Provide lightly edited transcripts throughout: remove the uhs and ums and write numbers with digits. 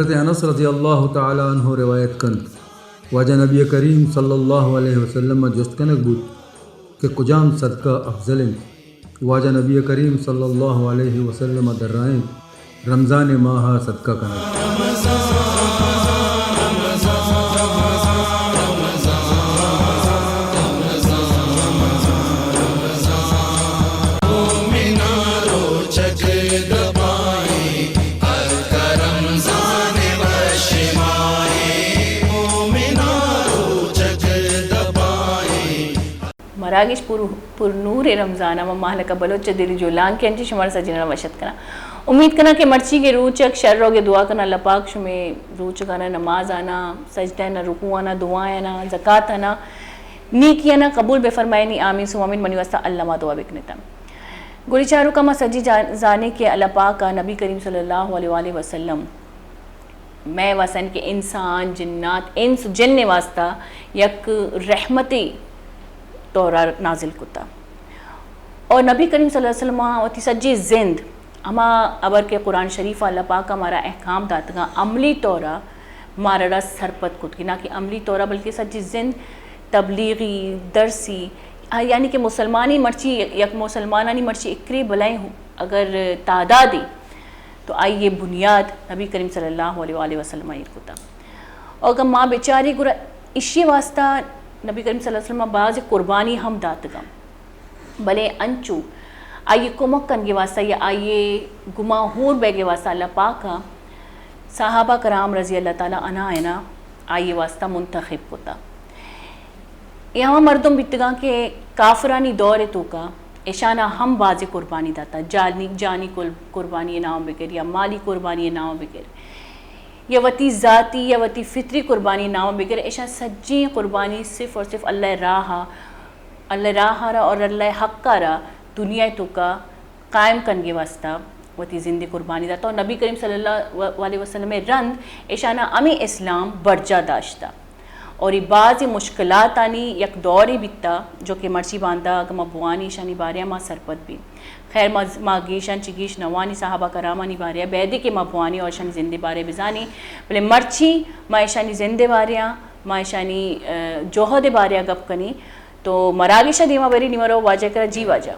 حضرت انس رضی اللہ تعالی عنہ روایت کن واجہ نبی کریم صلی اللہ علیہ وسلم جست کنک بود کہ کجام صدقہ افضل واجہ نبی کریم صلی اللہ علیہ وسلم درائیں رمضان ماہ صدقہ کنک. مراگش پر نور رمضان و مالک بلوچ دل جولان کے انچی شمار سجنہ وشت کنا. امید کنا کہ مرچی کے روچک شر روگے دعا کنا اللہ پاک شمیں روچ کنا نماز آنا سجدہ نا رکوع آنا دعائیں آنا زکاة آنا نیکی آنا قبول بے فرمائنی آمین سو آمین منی واسطہ اللہ ما دعا بکنتا. گولی چارو کما سجی جانے کے اللہ پاک کا نبی کریم صلی اللہ علیہ وسلم میں واسن کے انسان جنات انس جن واسطہ یک رحمتی طورا نازل کتا اور نبی کریم صلی اللہ علیہ وسلم وتی سجی زند ہما ابر کے قرآن شریف اللہ پاک ہمارا احکام داتگا عملی طورا ہمارا رس سرپت کت کی نہ کہ عملی طورا بلکہ سجی زند تبلیغی درسی یعنی کہ مسلمانی مرچی یک مسلمانانی مرچی اکری بلائیں ہوں اگر تعدادی تو آئیے بنیاد نبی کریم صلی اللہ علیہ وسلم آئیر کتا. اور اگر ماں بیچاری گرہ اسی واسطہ نبی کریم صلی اللہ علیہ وسلم بعض قربانی ہم داتگا بلے انچو آئیے کمک کنگے واسطہ یا آئیے گماہور بیگے واسطہ اللہ پاکا صحابہ کرام رضی اللہ تعالیٰ عنہ اینا آئیے واسطہ منتخب کتا. یہاں مردم بیتگاں کے کافرانی دور تو کا اشانہ ہم بعض قربانی داتا جانی قربانی نام بگر یا مالی قربانی نام بگر یا وتی ذاتی یا وتی فطری قربانی نام بگر ایشا سجی قربانی صرف اور صرف اللہ راہ را اور اللہ حق کا را دنیا تو کا قائم کنگے واسطہ وتی زندی قربانی داتا. اور نبی کریم صلی اللہ علیہ وسلم رند ایشانہ امی اسلام برجا داشتا اور بعض مشکلات آنی یک دوری بیتا جو کہ مرچی باندھا اگما بوانی شانی باریاں ماں سرپت بھی خیر ما گیشن چگیش نوانی صحابہ کرامانی باریاں بیدی کے ما بوانی اور شانی زندے بارے بزانی بلے مرچی ما شانی زندے باریاں ما شانی جوہد باریاں گپ کنی تو مراگشہ دیما بری نیمرو واجہ کرا جی واجہ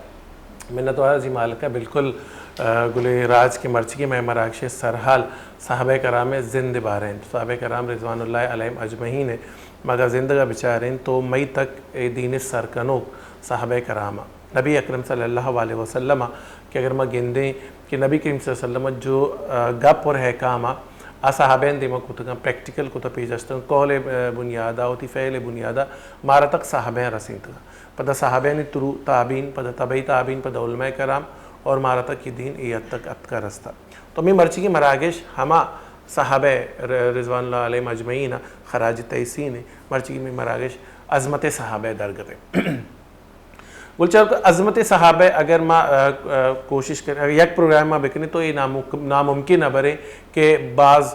منت و عزی مالکہ بالکل گلے راج کے مرچی کے میں مراگش سرحال صحابہ کرام زندے بارے ہیں. صحابہ کرام رضوان اللہ علیہم اجمعین ہے مگر زندگاہ بچاریں تو مئی تک دین سرکنو صحابہ کرامہ نبی اکرم صلی اللہ علیہ وسلم کہ اگر میں گندیں کہ نبی کریم صلی اللہ علیہ وسلم جو گپ اور حکامہ صحابین دیما کتگاں پریکٹیکل کتا پیجستاں قول بنیادہ ہوتی فعل بنیادہ مارا تک صحابین رسیں تگا پتہ صحابین ترو تابین پتہ طبعی تابین پتہ علماء کرام اور مارا تک یہ دین ایت تک ات کا رستہ. تو میں مرچی کی مراگش ہما صحابہ رضوان اللہ علیہ مجمعین خراج تحسین مرچی کی میں مراگش عظمت صحابہ درگتے. گلچار عظمت صحابہ اگر ما کوشش کریں یک پروگرام ما بکنے تو یہ ناممکن نبرے کہ بعض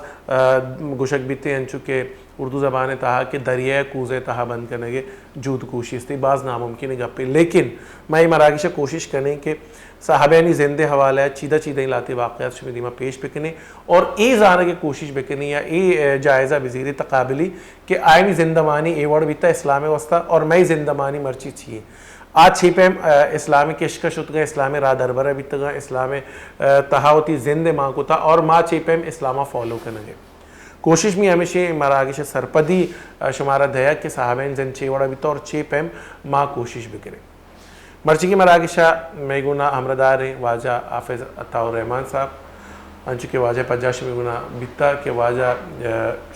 گوشک بیتے ہیں چونکہ اردو زبان تہا کہ دریائے کوزے تہا بند کرنے کے جود کوشش تھی بعض ناممکن گپے لیکن میں یہ مراگش کوشش کریں کہ صحابینی زندے حوالہ چیدہ لاتے واقعات شمی دیما پیش بکنے اور ای زانے کی کوشش بکنے یا ای جائزہ بزیر تقابلی کہ آئینی زندمانی ای وڑ بیتا اسلام وسطہ اور میں زندمانی مرچی چیئے آج چھیپیں اسلامی کشکش ہوتا گا اسلامی راہ دربرہ بیتا گا اسلامی تہاوتی زندے ماں کو تھا اور ماں چھیپیں اسلامہ فالو کرنے گے. کوشش میں ہمیشہ مراگش سرپدی شمارہ دیا کہ صحابین زند چھ وڑا بیتا اور چھیپیں ماں کوشش بکرے. مرچی کی مراگشہ میں گناہ امردار ہیں واجہ حافظ عطا الرحمن صاحب انچو کہ واجہ پجاش میں گناہ بیتا کہ واجہ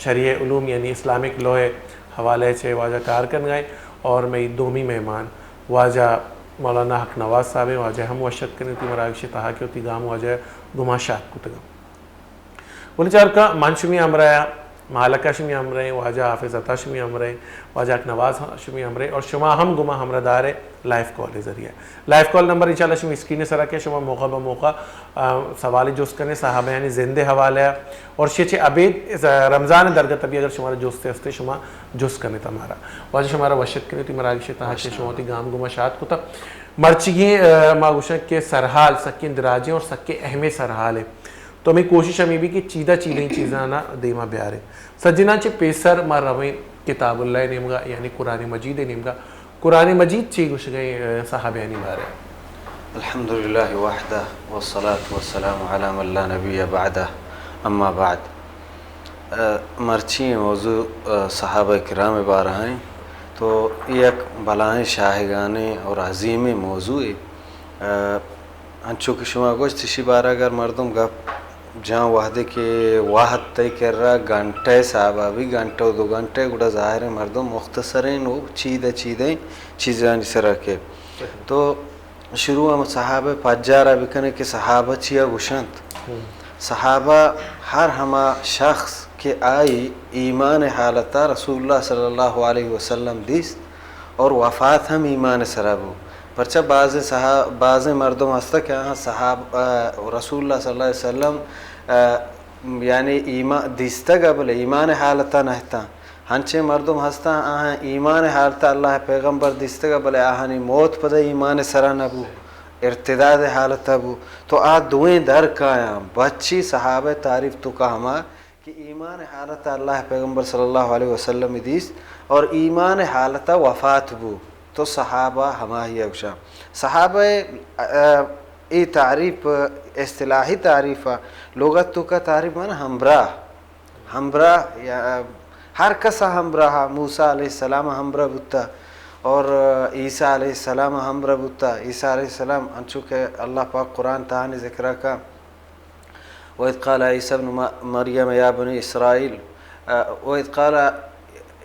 شریع علوم یعنی اسلامک لوہے حوالے چھے واجہ کار کر گئے اور میں دومی مہمان واجہ مولانا حق نواز صاحب ہیں واجہ ہم وشت کرنے تھی مراگش تہا کے ہوتی گام واجہ گماشات کو تگا. بولے چار کا منشمی امرہ مالکہ شمی امرہ واجہ حافظ عطا شمی امرہ واجہ حق نواز شمی امرہ اور شما ہم گمہ ہمرہ دار لائف کال ذریعہ. لائف کال نمبر انشاءاللہ شمی اسکرین سرا کے شما موقع بموقع سوالی جوست کرنے صحابیانی زندے حوالہ اور شیچے عبید رمضان درگت ابھی اگر شمارا جوستے ہستے شما جوست کرنے تمہارا واجہ شمارا وشت کرنے تھی مراگش تہا کے شما تی گام گمہ شاد کو تا مرچگی ماگوشن کے سرحال سکی اندراجیں اور سکی اہمی سرحال ہے تو ہمیں کوشش ہمیں بھی کہ چیدہ چیدیں چیزاں نہ دیما بیارے سجنا چے پیسر ما رویں کتاب اللہ نیمگا یعنی قرآن مجید نیمگا قرآن مجید چی گوش گئے صحابیانی بارے الحمدللہ وحدہ والصلاة والسلام علی من لا نبی بعدہ اما بعد مرچی موضوع صحابہ کرام بارہ ہیں تو یک بلائیں شاہگانے اور عظیم موضوع انچو کہ شما گوشت تشی بارہ اگر مردم گپ جہاں وحدے کے واحد تے کر رہا گھنٹے صحابہ بھی گھنٹے دو گھنٹے گوڑا ظاہر مردم مختصرین وہ چیدیں چیزیں سے رکھے تو شروع ہم صحابہ پجارہ بکنے کہ صحابہ چیا گوشند صحابہ ہر ہما شخص کہ آئی ایمان حالتا رسول اللہ صلی اللہ علیہ وسلم دیست اور وفات ہم ایمان سرابو پرچہ بعض مردم ہستا کہ صحابہ رسول اللہ صلی اللہ علیہ وسلم یعنی ایمان دیستا قبل ایمان حالتا نہتا ہنچے مردم ہستا ایمان حالتا اللہ پیغمبر دیستا قبل آہانی موت پدا ایمان سرا نبو ارتداد حالتا بو تو دوئیں در کایا بچی صحابہ تعریف تو کا ہما کہ ایمان حالتا اللہ پیغمبر صلی اللہ علیہ وسلم دیست اور ایمان حالتا وفات بو تو صحابہ ہما ہی اگشا صحابہ ای تعریف اصطلاحی تعریف لغت تو کا تعریف مانا ہمراہ ہر کسا ہمراہ موسیٰ علیہ السلام ہمراہ بتا اور عیسیٰ علیہ السلام ہمراہ بتا عیسیٰ علیہ السلام انچو کہ اللہ پاک قرآن تہانی ذکرہ کا وَإِذْ قَالَ عِيسَى ابْنُ مَرْيَمَ يَا بَنِي إِسْرَائِيلَ وَإِذْ قَالَ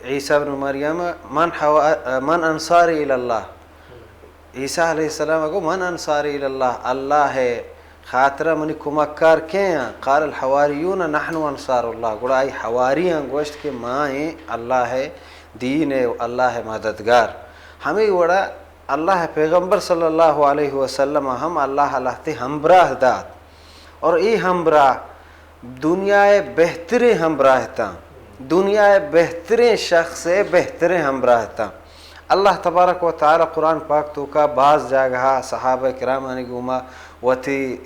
عِيسَى ابْنُ مَرْيَمَ من انصاری إِلَى اللَّهِ عیسیٰ علیہ السلام کو من انصاری إِلَى اللَّهِ اللہ ہے خاطرہ منی کمکار کہیں قال الحواریون نحن انصار اللہ گوڑا آئی حواریاں گوشت کے مائیں اللہ ہے دین ہے اللہ ہے مددگار ہمیں گوڑا اللہ پیغمبر صلی اللہ علیہ وسلم ہم اللہ تے ہمراہ داد اور ای ہمراہ دنیا بہترین ہمراہ تا دنیا بہترین شخص بہترین ہمراہ تا اللہ تبارک و تعالی قرآن پاک تو کا بعض جاگہا صحابہ کرامانی گوما وتی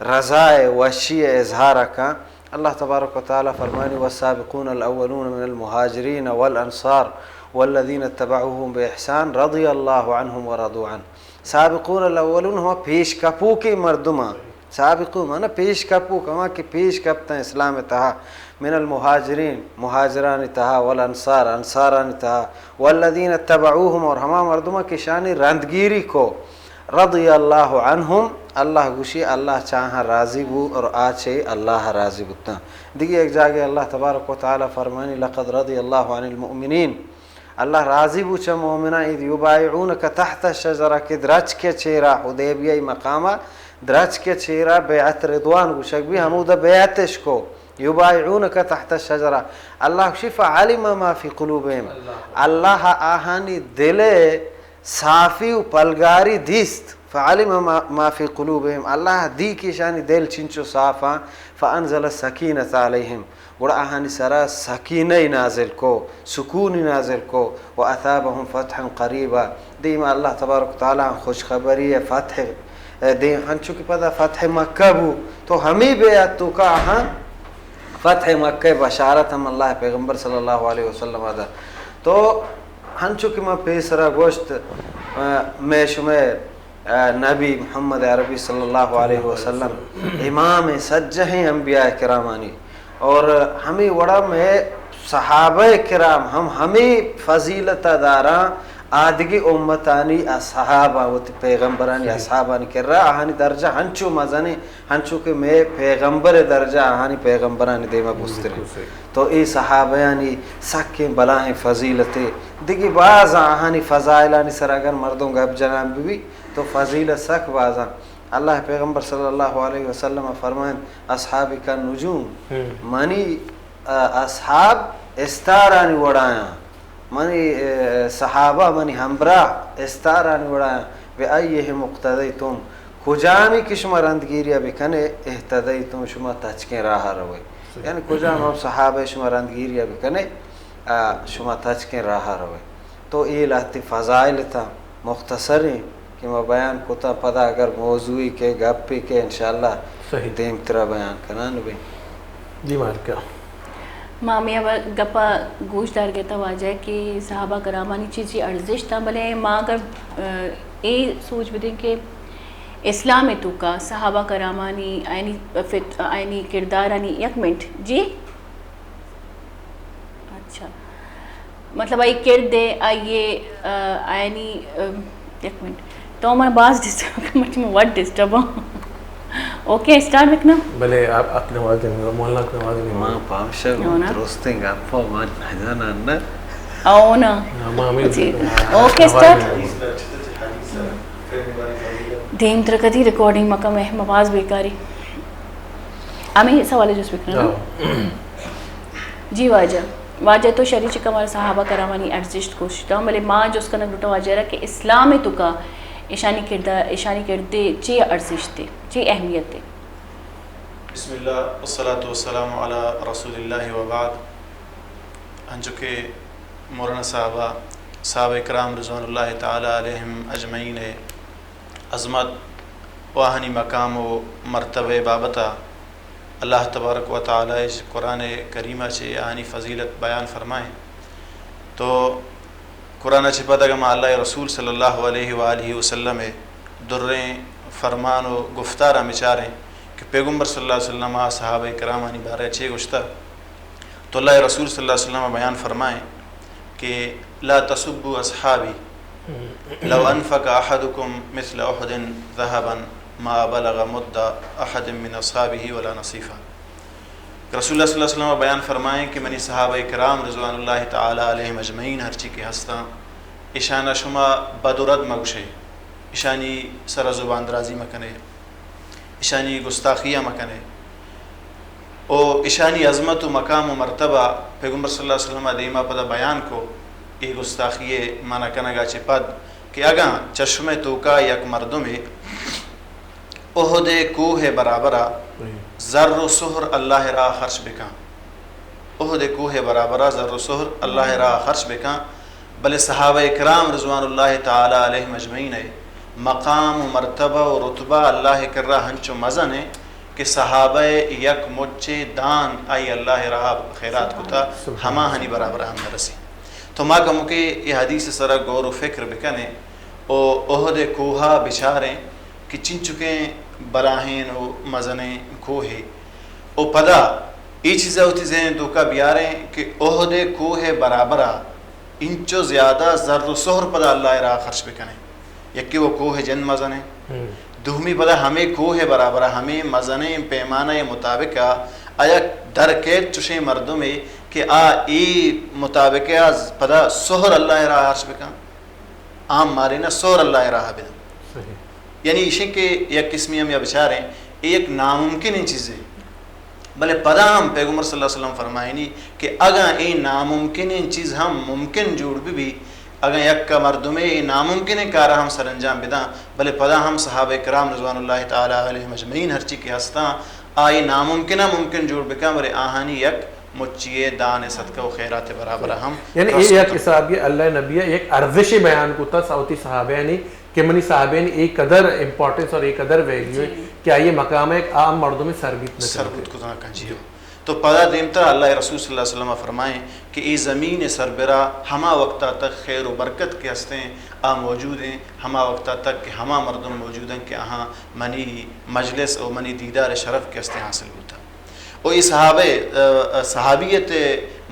رضائے وشی اظہارہ کا اللہ تبارک و تعالی فرمانی والسابقون الاولون من المہاجرین والانصار والذین اتبعوهم بإحسان رضی اللہ عنہم ورضوا عنہ سابقون الاولون ہوا پیش کپو کی مردمہ سابقون مانا پیش کپو کما کہ پیش کپتا اسلام تہا من المہاجرین مہاجران تہا والانصار انصاران تہا والذین اتبعوهم اور ہما مردمہ کی شانی رندگیری کو رضی اللہ عنہم اللہ گوشی اللہ چاہاں راضی بو اور آچے اللہ راضی بتا دیکھیں ایک جاگے اللہ تبارک و تعالی فرمانی لقد رضی اللہ عن المؤمنین اللہ راضی بو چا مومنہ اذ یبایعونک تحت الشجرہ کہ درچ کے چیرہ حدیبیہ مقامہ درچ کے چیرہ بیعت رضوان گوشک بھی ہمودہ بیعتش کو یبایعونک تحت الشجرہ اللہ شفا علم ما فی قلوبہم اللہ آہانی دلے صافی و پلگاری دیست فعلم ما فی قلوبہم اللہ دی کی شانی دل چنچو صافا فانزل السکینت علیہم گوڑا آہانی سرا سکینہ نازل کو سکون نازل کو وَأَثَابَهُمْ فَتْحًا قَرِيبًا دیما اللہ تبارک تعالیٰ خوشخبری فتح دیں ہنچو کی پتہ فتح مکہ بو تو ہمیں بیعت تو کا آہاں فتح مکہ بشارت ہم اللہ پیغمبر صلی اللہ علیہ وسلم آدھا تو ہنچو کی میں پیسرا گوشت میں شمیر نبی محمد عربی صلی اللہ علیہ وسلم امام سجہ انبیاء کرامانی اور ہمیں وڑا میں صحابہ کرام ہمیں فضیلت داراں آدگی امتانی اصحابہ و پیغمبرانی اصحابانی کر رہا آہانی درجہ ہنچو مزانی ہنچو کہ میں پیغمبر درجہ آہانی پیغمبرانی دیما بسترے تو ای صحابیانی سکیں بلائیں فضیلتے دیکھی بعض آہانی فضائلانی سر اگر مردوں گا اب جناب بھی تو فضیلت سک بعضا اللہ پیغمبر صلی اللہ علیہ وسلم فرمائیں اصحابی کا نجوم منی اصحاب استارانی وڑایا منی صحابہ منی ہمراہ استارانی وڑایا بے ایہ مقتدیتم کجامی کی شما رندگیریا بکنے احتدیتم شما تچکیں راہ روئے یعنی کجام ہم صحابہ شما رندگیریا بکنے شما تچکیں راہ روئے تو یہ لہتی فضائل تھا مختصری کہ میں بیان کوتا پدا اگر موضوعی کے گپی کے انشاءاللہ صحیح دیم ترا بیان کنان بھی. جی مالکہ مامی اب گپا گوشت دار گتا واجہ کہ صحابہ کرامانی چیزی ارزش تھا بلے ماں اگر اے سوچ بدیں کہ اسلام تو کا صحابہ کرامانی آئینی کردارانی یک منٹ جی اچھا مطلب آئی کردے آئیے آئینی یک منٹ تو ہمارا باز ڈسٹرب میں وٹ ڈسٹرب ہوں اوکے اسٹارٹ بکنا بلے آپ اپنے آواز دیں گے مولانا اپنے آواز دیں ماں پامشا درستیں گا پا ماں نحضان آنا اونا اوکے اسٹارٹ دیم ترکتی ریکارڈنگ مکم ہے مواز بیکاری ہمیں سوالے جو سپکنا جی واجہ تو شریع چکا ہمارا صحابہ کرامانی ارزشت کوشتا ہوں بلے ماں جو اس کا نگلوٹا واجہ رہا کہ اسلام تو کا اشانی کردے چی ارزشت تے چی اہمیت تے. بسم اللہ والصلاة والسلام علی رسول اللہ وبعد. انجو کہ مولانا صحابہ کرام رضوان اللہ تعالی علیہم اجمعین عظمت واہنی مقام و مرتبہ بابتا اللہ تبارک و تعالی قرآن کریمہ چے آہنی فضیلت بیان فرمائیں تو قرآن چے پدگم اللہ رسول صلی اللہ علیہ وآلہ وسلم دریں فرمان و گفتارہ مچاریں کہ پیغمبر صلی اللہ علیہ وسلم صحابہ کرامانی بارے چے گشتہ تو اللہ رسول صلی اللہ علیہ وسلم بیان فرمائیں کہ لا تسبوا اصحابی لو انفق احدکم مثل احد ذهبا ما بلغ مد احد من اصحابہ ولا نصیفہ. رسول اللہ صلی اللہ علیہ وسلم بیان فرمائیں کہ منی صحابہ کرام رضوان اللہ تعالی علیہم اجمعین ہر چی کے ہستاں اشانہ شما بدرد مگشے اشانی سر زبان درازی مکنے اشانی گستاخیہ مکنے او اشانی عظمت و مقام و مرتبہ پیغمبر صلی اللہ علیہ وسلم دیما پدا بیان کو یہ گستاخیے مانا کنگا چی پد کہ اگاں چشم توکا یک مردم احد کوہ برابرہ ذر و سہر اللہ را خرچ بکاں احد کوہ برابرہ ذر و سہر اللہ را خرچ بکاں بلے صحابہ کرام رضوان اللہ تعالی علیہ مجمعین مقام و مرتبہ و رتبہ اللہ کر رہا ہنچو مزن ہے کہ صحابہ یک مجھے دان آئی اللہ را خیرات کتا ہما ہنی برابرہ ہم نرسی. تو ماں کہوں کہ یہ حدیث سرا غور و فکر بکنے او احد کوہا بچاریں کہ چن چکیں براہین و مزنیں کوہے او پدا یہ چیزیں ہوتی ذہن دوکا بیاریں کہ احد کوہ برابرہ انچو زیادہ ذر و سہر پدا اللہ را خرچ بکنے یکی وہ کوہ جن مزنیں دومی پدا ہمیں کوہ برابرہ ہمیں مزنیں پیمانہ مطابق آیا درکیت چشیں مردوں میں کہ ای مطابق پدا سہر اللہ را خرچ بکن عام مارے نا سہر اللہ را بدن یعنی اشیں کہ یک قسمی ہم یا بچاریں ایک ناممکن ان چیزیں بلے پدا ہم پیغمبر صلی اللہ علیہ وسلم فرمائنی کہ اگر ای ناممکن ان چیز ہم ممکن جوڑ بھی اگر یک کا مردمے ای ناممکن کارا ہم سر انجام بداں بلے پدا ہم صحابہ کرام رضوان اللہ تعالی علیہ مجمعین ہر چی کے ہستاں آئی ناممکنہ ممکن جوڑ بکاں بلے آہانی یک مچیے دان صدقہ و خیرات برابر ہم یعنی ایک حساب یہ اللہ نبی ایک ارزش بیان کو تا سعودی صحابہ نے کہ منی صحابہ نے ایک قدر امپورٹنس اور ایک قدر ویلیو ہے کہ آئیے مقام ایک عام مردوں میں سرگت کو کنجیو تو پدا دیمتا اللہ رسول صلی اللہ علیہ وسلم فرمائیں کہ ای زمین سربرا ہما وقتہ تک خیر و برکت کے ہستے ہیں موجود ہیں ہما وقتہ تک کہ ہما مردم موجود ہیں کہ ہاں منی مجلس اور منی دیدار شرف کے ہستے حاصل ہوتا اور یہ صحابیت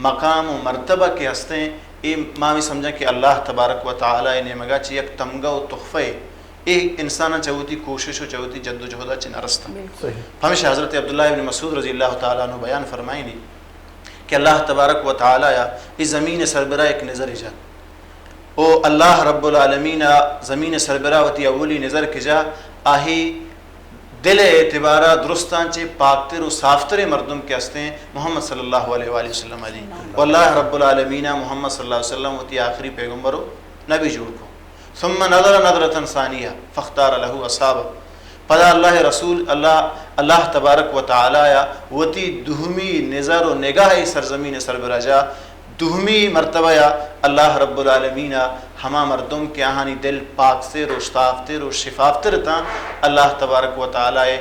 مقام و مرتبہ کے ہستے ہیں یہ مامی سمجھا کہ اللہ تبارک و تعالی نے مگا چی یک تمگہ و تحفہ ایک انسان چاہوتی کوشش و چاہوتی جد و جہدہ چی نرستا. ہمیشہ حضرت عبداللہ ابن مسعود رضی اللہ تعالیٰ عنہ بیان فرمائیں دی کہ اللہ تبارک و تعالیٰ اس زمین سربراہ ایک نظر ایجاد او اللہ رب العالمین زمین سربراہ وتی اولی نظر کی جا آہی دل اعتبارہ درستان چے پاکتر و صافتر مردم کے ہستے ہیں محمد صلی اللہ علیہ وآلہ وسلم علیہ واللہ رب العالمین محمد صلی اللہ علیہ وسلم وتی آخری پیغمبر و نبی جوڑ کو ثم نظر نظرة ثانیہ فاختار له اصحابہ پدا اللہ رسول اللہ تبارک و تعالی وتی دہمی نظر و نگاہ سرزمین سربراجہ دومی مرتبہ یا اللہ رب العالمین ہما مردم کے آہانی دل پاک سے روشتافتر و شفافتر تا اللہ تبارک و تعالی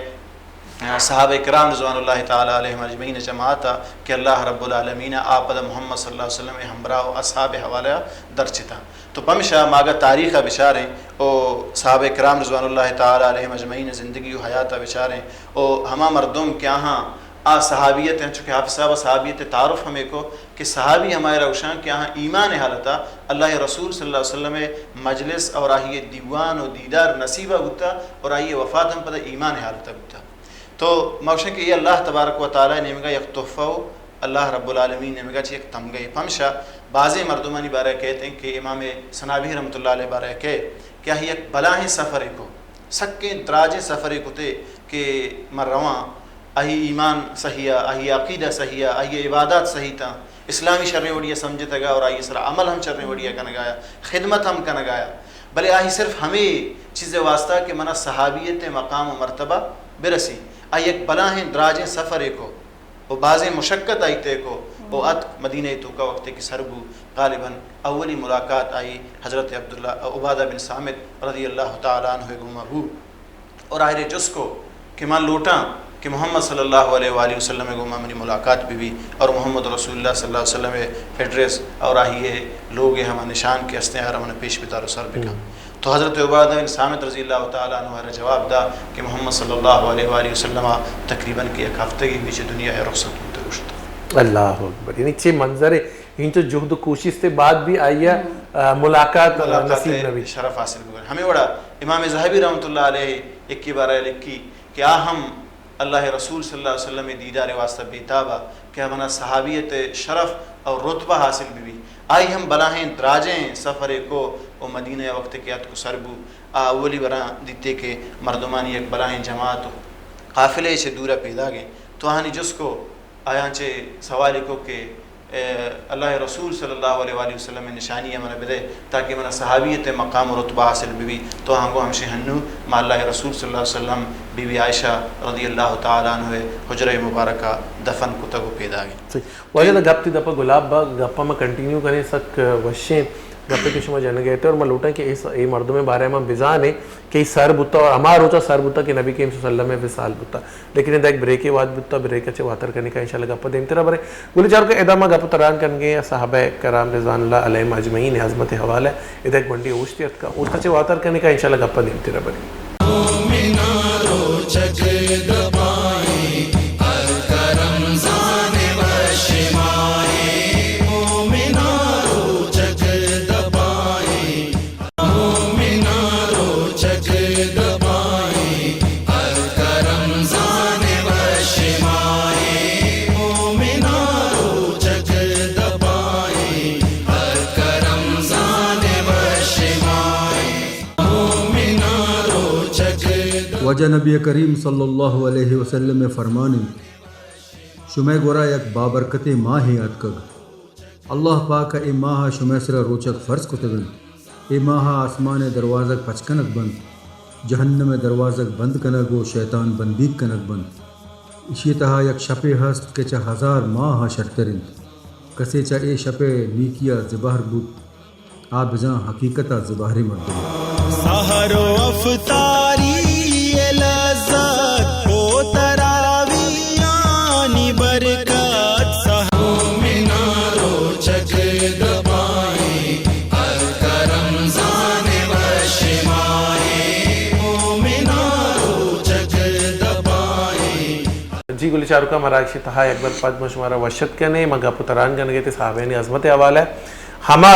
صحابہ کرام رضوان اللہ تعالی علیہم اجمعین جماعتا کہ اللہ رب العالمین آپد محمد صلی اللہ علیہ وسلم ہمراہ و اصحاب حوالہ درچتا تو پمشا ماگا تاریخ بچاریں او صحابہ کرام رضوان اللہ تعالی علیہم اجمعین زندگی و حیات بچاریں او ہما مردم کے آہاں صحابیت ہیں چونکہ حافظ صاحب صحابیت تعارف ہمیں کو کہ صحابی ہمارے روشان کے یہاں ایمان حالتا اللہ رسول صلی اللہ علیہ وسلم مجلس اور آئیے دیوان و دیدار نصیبہ ہوتا اور آئیے وفات ہم پتہ ایمان حالتا ہوتا تو موشن کہ یہ اللہ تبارک و تعالی نے مگا یک تحفہ اللہ رب العالمین نے مگا ایک تمغے پمشا بعضی مردمانی بارے کہتے ہیں کہ امام سنابی رحمۃ اللہ علیہ بارے کہ کیا ہی ایک بلاہیں سفر کو سکے دراجے سفر کو تے کہ مرواں آہی ایمان صحیح آہی عقیدہ صحیح آہی عبادات صحیح تھا اسلامی شرح وڑیا سمجھتا گا اور آئی سر عمل ہم شرح وڑیا کا نگایا خدمت ہم کا نگایا بلے آہی صرف ہمیں چیز واسطہ کہ منا صحابیت مقام و مرتبہ برسی آئی ایک بلاہیں دراجیں سفر کو وہ بعض مشقت آئی تے کو وہ ات مدینہ تو کا وقت کی سربو غالباً اولی ملاقات آئی حضرت عبداللہ عبادہ بن صامت رضی اللہ تعالیٰ عنہ گما ہو اور آئرے جس کو کہ ماں لوٹاں کہ محمد صلی اللہ علیہ وآلہ وسلم گما منی ملاقات بھی اور محمد رسول اللہ صلی اللہ علیہ وسلم ایڈریس اور آئیے لوگ ہمیں نشان کے ہستے ہیں ہمیں پیش بتار و سر بکا تو حضرت عبادہ بن صامت رضی اللہ تعالیٰ عنہ جواب دا کہ محمد صلی اللہ علیہ وآلہ وسلم تقریباً کی ایک ہفتے کی بیچ دنیا ہے رخصت ہوتے رشت اللہ اکبر یعنی چھ منظر ہے ان تو جہد و کوشش سے بعد بھی آئیے ملاقات نصیب نبی شرف حاصل ہوگا ہمیں بڑا امام ذہبی رحمۃ اللہ علیہ ایک کی بارہ لکھی کہ ہم اللہ رسول صلی اللہ علیہ وسلم دیدار واسطہ بیتابہ کہ ہمارا صحابیت شرف اور رتبہ حاصل بھی آئی ہم بلاہیں دراجیں سفر کو وہ مدینہ وقت کے عد کو سربو اولی برا دیتے کہ مردمانی ایک بلاہیں جماعت قافلے سے دورہ پیدا گئے تو آہانی جس کو آیاں چے سوالی کو کہ اللہ رسول صلی اللہ علیہ وآلہ وسلم نشانی ہمیں بدے تاکہ ہمارا صحابیت مقام و رتبہ حاصل بھی تو ہنگو ہم شہنو ما اللہ رسول صلی اللہ علیہ وسلم بی بی عائشہ رضی اللہ تعالیٰ عنہ حجرہ مبارکہ دفن کو تگو پیدا گئی وجہ دا گپتی دپا گلاب با گپا میں کنٹینیو کریں سک وشیں گپے کے شما جانے گئے تھے اور میں لوٹا کہ یہ مردوں میں بارے میں بزان ہے کہ سر بتا اور ہمارا روچا سر بتا کہ نبی کریم صلی اللہ علیہ وسلم وصال بتا لیکن یہ ایک بریک کے بعد بتا بریک اچھے واتر کرنے کا انشاءاللہ گپا دیم تیرا برے گولی چار کو ادامہ گپا تران کرنگے صحابہ کرام رضوان اللہ علیہ اجمعین عظمت حوالہ ہے ایک بنڈی اوشتیت کا اوشت اچھے واتر کرنے کا انشاءاللہ گپا دیم تیرا برے وجہ نبی کریم صلی اللہ علیہ وسلم فرمانے شمع گورا یک بابرکت ماہ یاد کگ اللہ پاک اے ماہ شمع سرا روچک فرض کتگن اے ماہ آسمان دروازک پچکنک بند جہنم دروازک بند کنگ و شیطان بندیک کنک بند اسی طرح یک شپے ہست کہ چا 1000 ماہ شرطرن کسے چا اے شپے نیکیا زبہر بود آپ جاں حقیقتہ زبہری مردم سحر و افطاری لذت کو تراویانی برکت سحر مینارو چک دبائیں الکرم زان و شمائیں مینارو چک دبائیں جی گلی چارو کا مراکشی تہا ایک بار پد مشمارا وشت کنے مگا پتران جنگے تے صحابین عظمت حوالہ ہے ہما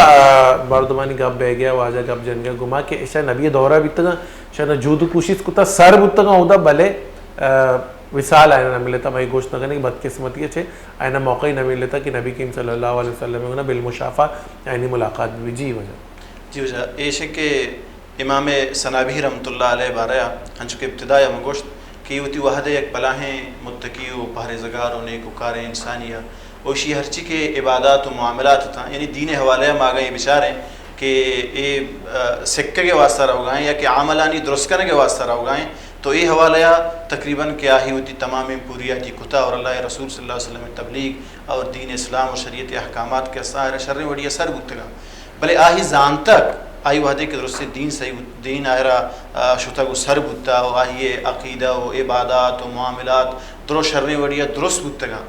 مردمانی گپ بہ گیا واجہ گپ جن گیا گما کہ ایسا نبی دورہ بھی تگا شاید جود کوشش کتا سر بتگا ہوتا بھلے وصال آئینہ نہ ملتا بھائی گوشت نگنے کی بدقسمتی چھے آئینہ موقع ہی نہ ملتا کہ نبی کریم صلی اللہ علیہ وسلم نے بالمشافہ آئینی ملاقات بھی جی وجہ ایشے کہ امام سنابی رحمۃ اللہ علیہ بارہ ہنچو کے ابتدائی مگوشت کہ ہوتی وحد ایک بلاہیں متقیو پہرزگار و نیکوکار انسانیہ اوشی ہرچی کے عبادات و معاملات تھا یعنی دین حوالے ہم آگئے بچاریں کہ یہ سکے کے واسطہ رہو گائیں یا کہ عاملانی درست کرنے کے واسطہ رہو گائیں تو یہ حوالہ تقریباً کیا ہی ہوتی تمام پوریا کی کتا اور اللہ رسول صلی اللہ علیہ وسلم تبلیغ اور دین اسلام اور شریعت احکامات کے سائر شر وڑی سر گتگا بلے آہی زان تک آئی وحدے کے درست دین صحیح دین آئرہ شتگ و سر گتا و آہی عقیدہ و عبادات و معاملات درست شر وڑی درست گتگا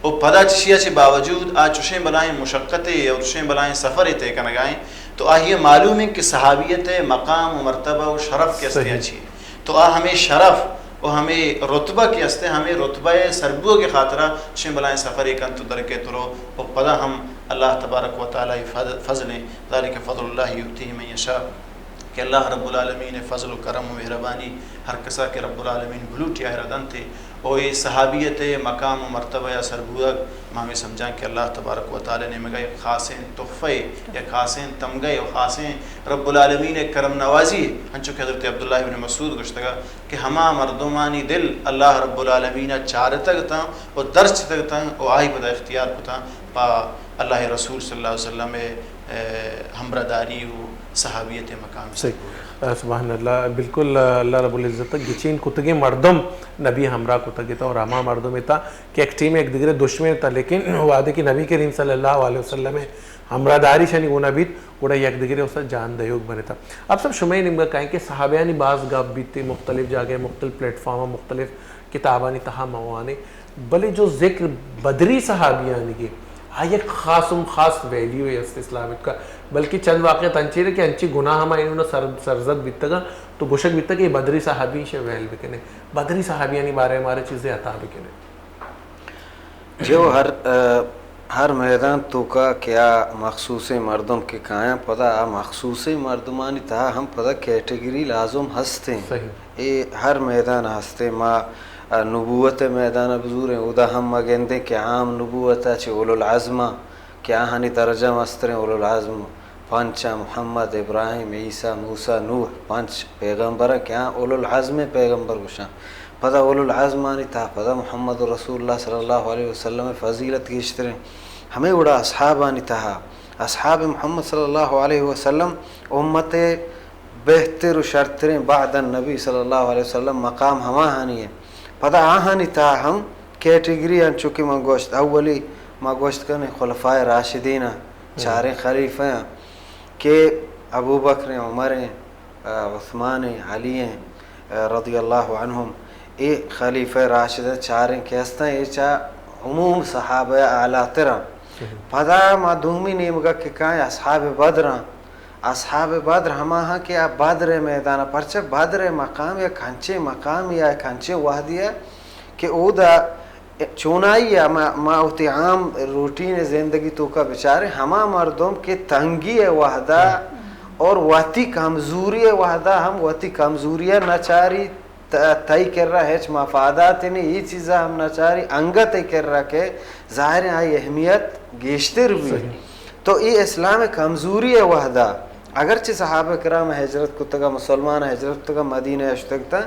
و پدا چشیا سے باوجود آج چشیں بلائیں مشقتیں اور چشیں بلائیں سفر تے کنگائیں تو آہی معلوم ہے کہ صحابیت مقام و مرتبہ و شرف کے استے اچھی تو ہمیں شرف و ہمیں رتبہ کے استے ہمیں رتبہ سربو کے خاطرہ چشیں بلائیں سفر کن تو درکے ترو و پدا ہم اللہ تبارک و تعالی فضل ذالک فضل اللہ یؤتیہ من یشاء کہ اللہ رب العالمین فضل و کرم و مہربانی ہر کسا کے رب العالمین بھلوٹی آہردن تھے اور یہ صحابیت مقام و مرتبہ یا سربوگ ہمیں سمجھائیں کہ اللہ تبارک و تعالی نے مگئے خاصیں تحفے یا خاصیں تمگے اور خاصیں رب العالمین کرم نوازی ہنچو کہ حضرت عبداللہ بن مسعود گشتگا کہ ہما مردمانی دل اللہ رب العالمین چار تک تھا اور درس تک تھا اور آہی پتہ اختیار پتہ پا اللہ رسول صلی اللہ علیہ وسلم ہمبرداری و صحابیت مقام سبحان اللہ بالکل اللہ رب العزت تک گچین کتگی مردم نبی ہمراہ کتگی تھا اور ہما مردم تھا کہ ایک ٹیم ایک دیگر دشمن تھا لیکن وعدے کی نبی کریم صلی اللہ علیہ وسلم ہمراہ داری شنی گونا بیت وڑا یک دیگر اسا جان دیوگ بنے تھا. اب سب شمعی نمگا کہیں کہ صحابیانی بعض گاب بیت تھی مختلف جاگے مختلف پلیٹ فارم مختلف کتابانی تہا موانے بلے جو ذکر بدری صحابیانی کی ایک خاص ویلیو ہے اسلامت کا بلکہ چند واقعہ تنچیر ہے کہ انچی گناہ ہما انہوں نے سرزد بیتا گا تو گوشک بیتا کہ یہ بدری صحابی شے ویل بکنے بدری صحابیانی بارے ہمارے چیزیں عطا بکنے جو ہر میدان تو کا کیا مخصوص مردم کے کھایا پتا مخصوص مردمانی تھا ہم پتا کیٹیگری لازم ہستے یہ ہر میدان ہستے ما نبوت میدان بزور ہیں ادا ہم مگندے کہ عام نبوت ہے اولو العظمہ کیا ہنی درجہ مستریں اولو العظم پانچا محمد ابراہیم عیسیٰ موسیٰ نوح پانچ پیغمبر کیا اولو العظم پیغمبر گوشاں پتہ اولو العظم آنی تھا پتہ محمد رسول اللہ صلی اللہ علیہ وسلم فضیلت گیشتریں ہمیں اڑا اصحاب آنی تھا اصحاب محمد صلی اللہ علیہ وسلم امت بہتر و شرطریں بعد النبی صلی اللہ علیہ وسلم مقام ہما ہانی ہے پتہ آہانی تھا ہم کیٹیگری ان چونکہ من گوشت اولی ما گوشت کرنے خلفائے راشدینہ چاریں خلیفہ ہیں کہ ابو بکر عمر عثمان علی رضی اللہ عنہم اے خلیفہ راشدہ چاریں کہستا ہیں اے عموم صحابہ اعلیٰ ترہ پتہ ما دومی نیمگا کہ کہیں اصحاب بدر ہما ہاں کہ آپ بدر میدان پرچہ بدر مقام یا کھنچے مقام یا کھنچے وحدی ہے کہ او دا چونائی یا ما ہوتی عام روٹین زندگی تو کا بچارے ہما مردم کے تنگی وحدہ اور وحتی کمزوری وحدہ ہم وحتی کمزوری نچاری تائی کر رہا ہے مفادات نہیں یہ چیزیں ہم نچاری انگا تائی کر رہا کہ ظاہر آئی اہمیت گیشتر بھی تو یہ اسلام کمزوری وحدہ اگرچہ صحابہ کرام ہجرت کو تگا مسلمان ہجرت تگا مدینہ اشتگتا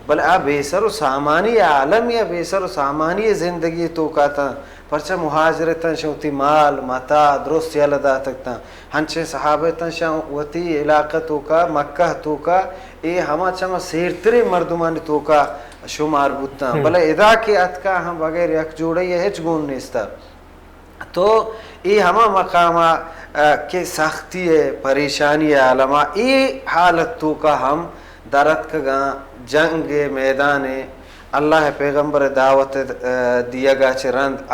بل آ بیسر و سامانی عالم یا بیسر و سامانی زندگی تو کا تھا پرچہ مہاجرتاں شوتی مال متا درست یلدا تکتا ہنچے صحابتاں شوتی علاقہ تو کا مکہ تو کا اے ہما چما سیرترے مردمان تو کا شمار بودتا بلے ادا کے اتکا ہم بغیر یک جوڑے یہ ہچ گون نیستا تو یہ ہما مقامہ کہ سختی پریشانی عالمہ یہ حالت تو کا ہم درت کا جنگ میدان اللہ پیغمبر دعوت دیا گا چرند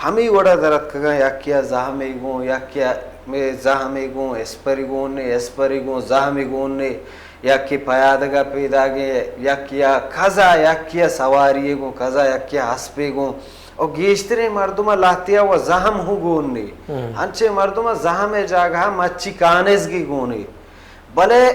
ہمیں وڑا درت کا یا کیا زہمی گون یا کیا میں زہمی گون اسپری گون زہمی گون نے یا کی پیادگا پیدا گئے یا کیا کھزا یا کیا سواری گون کھزا یا کیا حسپی گون اور گیشترے مردمہ لاہتیا و زہم ہو گونی ہنچے مردمہ زہم جاگہ مچی کانزگی گونی بلے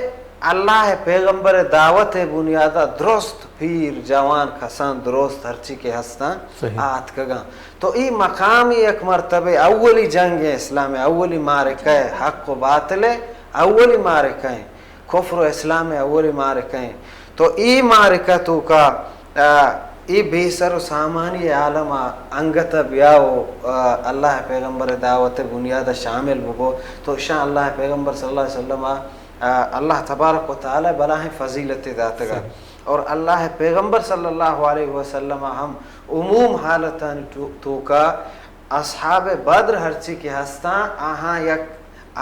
اللہ پیغمبر دعوت بنیادہ درست پیر جوان کسان درست ہرچی کے ہستان آت کگا تو ای مقامی ایک مرتبہ اولی جنگ اسلام اولی مارکہ حق و باطل اولی مارکہ کفر و اسلام اولی مارکہ تو ای مارکہ تو کا ای بیسر و سامانی عالم انگت بیاو اللہ پیغمبر دعوت بنیادہ شامل بگو تو شاء اللہ پیغمبر صلی اللہ علیہ وسلم اللہ تبارک و تعالی بلاہیں فضیلت داتگا اور اللہ پیغمبر صلی اللہ علیہ وسلم ہم عموم حالتان تو کا اصحاب بدر ہرچی کے ہستاں آہاں یک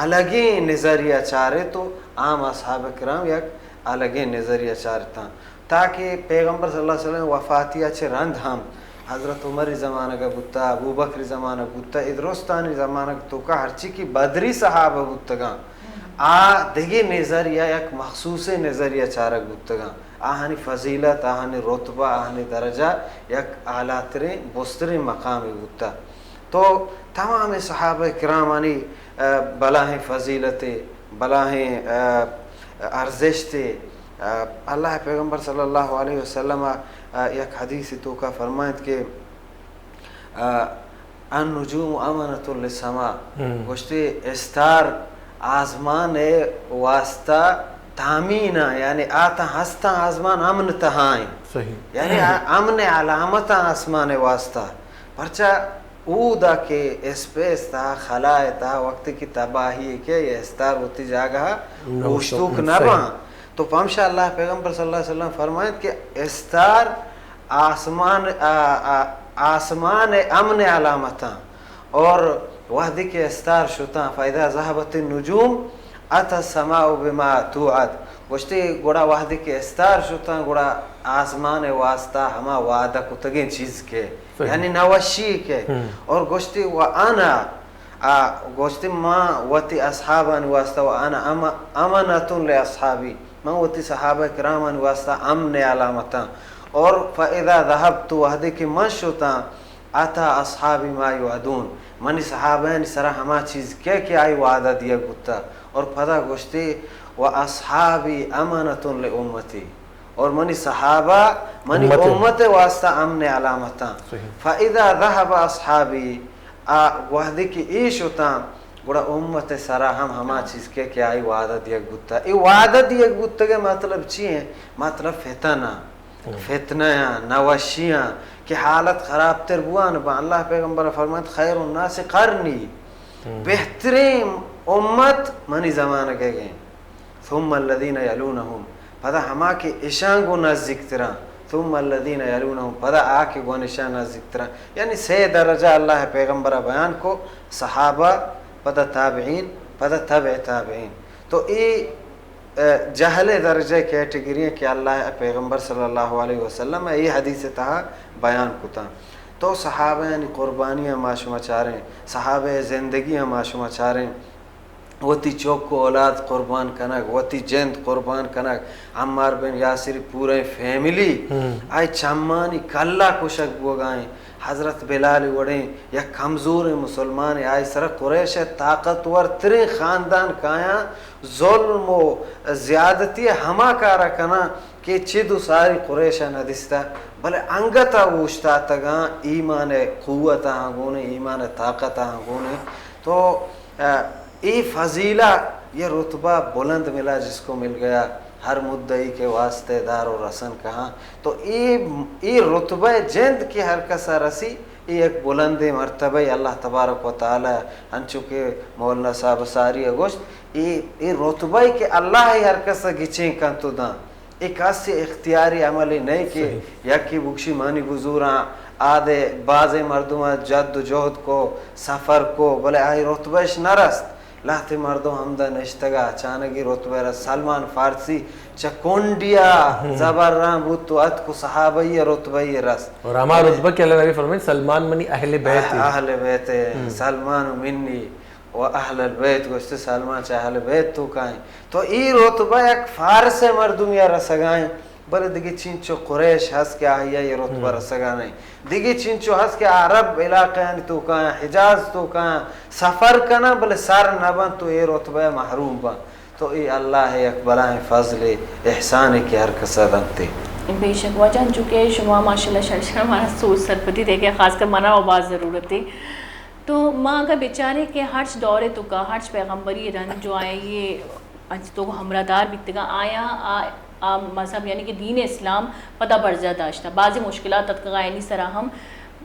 الگی نظریہ چارے تو عام اصحاب کرام یک الگی نظریہ چارتا تاکہ پیغمبر صلی اللہ علیہ وسلم وفاتیہ چھ رند ہم حضرت عمر زمانہ کا بتا، ابو بکر زمانہ بتا، ادرستانی زمانہ تو کا ہرچی کی بدری صحابہ بتگاں دیگی نظریہ یک مخصوص نظریہ چارک بتگاں آہانی فضیلت، آہانی رتبہ، آہانی درجہ یک اعلیٰ ترین بسترین مقامی بتا. تو تمام صحابہ کرامانی بلاہیں فضیلتیں، بلاہیں ارزش تھے. اللہ پیغمبر صلی اللہ علیہ وسلم یک حدیث تو کا فرمائت کہ النجوم امانۃ للسماء، گوشتے استار آسمان واسطہ تامینہ، یعنی آتا ہستا آسمان امن تہائیں، یعنی امن علامت آسمان واسطہ پرچہ اودا کے اسپیس تا خلا تا وقت کی تباہی کے یہ استار ہوتی جاگہ اوشتوک نہ بہاں. تو پمشا اللہ پیغمبر صلی اللہ علیہ وسلم فرمائیں کہ استار آسمان امن علامتاں اور وحدی کے استار شتاں فائدہ ذہبت النجوم اتا السماء بما توعد، گوشتی گوڑا وحدی کے استار شتاں گوڑا آسمان واسطہ ہما وعدہ کتگین چیز کے یعنی نوشی کے. اور گوشتی وَأَنَا گوشتی ماں وتی اصحابان واسطہ وَأَنَا امنۃ لِأَصْحَابِي، میں وتی صحابہ کرامان واسطہ امن علامتاں. اور فَإِذَا ذَهَبْتُ وحدی کی من شتاں اتا اصحابی ما یعدون، منی صحابین سرا ہما چیز کے آئی وعدہ دیا گتا. اور پتہ گوشتی وَأَصْحَابِي أَمَنَةٌ لِأُمَّتِي، اور منی صحابہ منی امت واسطہ امن علامتاں. فَإِذَا ذَهَبَ أَصْحَابِي وحدی کی ایش ہوتا گوڑا امت سرا ہما چیز کے آئی وعدہ دیا گتا. ای وعدہ دیا گتا کے مطلب چیئے؟ مطلب فتنہ نوشیاں کہ حالت خراب تر بوان با. اللہ پیغمبر فرمائد خیر الناس قرنی، بہترین امت منی زمانہ کے گئے، ثم الذین یلونہم، پدا ہما کے اشانگو نزدیک تران، ثم الذین یلونہم، پدا آکے گو نشان نزدیک تران. یعنی 6 درجہ اللہ پیغمبر بیان کو، صحابہ، پدا تابعین، پدا تبع تابعین. تو ای جہل درجہ کیٹیگری کہ اللہ پیغمبر صلی اللہ علیہ وسلم یہ حدیث تہا بیان کتا. تو صحابہ یعنی قربانیاں معاشمہ چاریں، صحابہ زندگیاں معاشمہ چاریں، وتی چوک کو اولاد قربان کنک، وتی جند قربان کنک. عمار بن یاسر پورے فیملی آئی چمانی کلا کشک بوگائیں. حضرت بلال وڑیں یا کمزور مسلمان آئی سر قریش طاقتور ترین خاندان کایا ظلم و زیادتی ہما کارا کنا کہ چیدو ساری قریش ندستا بلے انگتا وشتا تگاں ایمان قوت آنگونے، ایمان طاقت آنگونے. تو ای فضیلہ یہ رتبہ بلند ملا جس کو مل گیا ہر مدعی کے واسطے دار و رسن کہاں. تو ای رتبہ جند کی ہر کسا رسی ای ایک بلند مرتبہ اللہ تبارک و تعالی انچو کے مولانا صاحب ساری گوشت ای رتبہ کہ اللہ ہی ہر کسا گچیں کن تو داں. ایک ایسی اختیاری عملی نہیں کہ یکی بکشی مانی گزوراں آدھے بعض مردمہ جد و جہد کو سفر کو بلے آئی رتبہش نرست لاتے مردوں حمدہ نشتگا اچانگی رتبہ رست. سلمان فارسی چکونڈیا زبران بود تو ات کو صحابی رتبہ رست. اور ہمارا رتبہ کہ اللہ نبی فرمائے سلمان منی اہل بیت، اہل بیت سلمان منی و اہل البیت گوشت سلمان چاہ اہل بیت تو کائیں. تو ای رتبہ ایک فارس مردمی رسگائیں بلے دیگی چینچو قریش ہس کے آئیہ یہ رتبہ رسگا نہیں، دیگی چینچو ہس کے عرب علاقے ہیں تو کہاں حجاز تو کہاں سفر کنا بلے سار نبن تو یہ رتبہ محروم بن. تو ای اللہ ایک بلائیں فضل احسان کی ہر کسا دنتے. بے شک وجہ چونکہ شما ماشاءاللہ شرشن ہمارا سوچ سرپتی دیکھے خاص کر منع و باز ضرورت تھی. تو ماں کا بیچارے کہ ہرچ دورے تو کا ہرچ پیغمبری رن جو آئے یہ تو ہمراہ دار بکتگاں آیا مذہب یعنی کہ دین اسلام پتہ برزہ داشتا بعضی مشکلات تتقا یعنی سراہم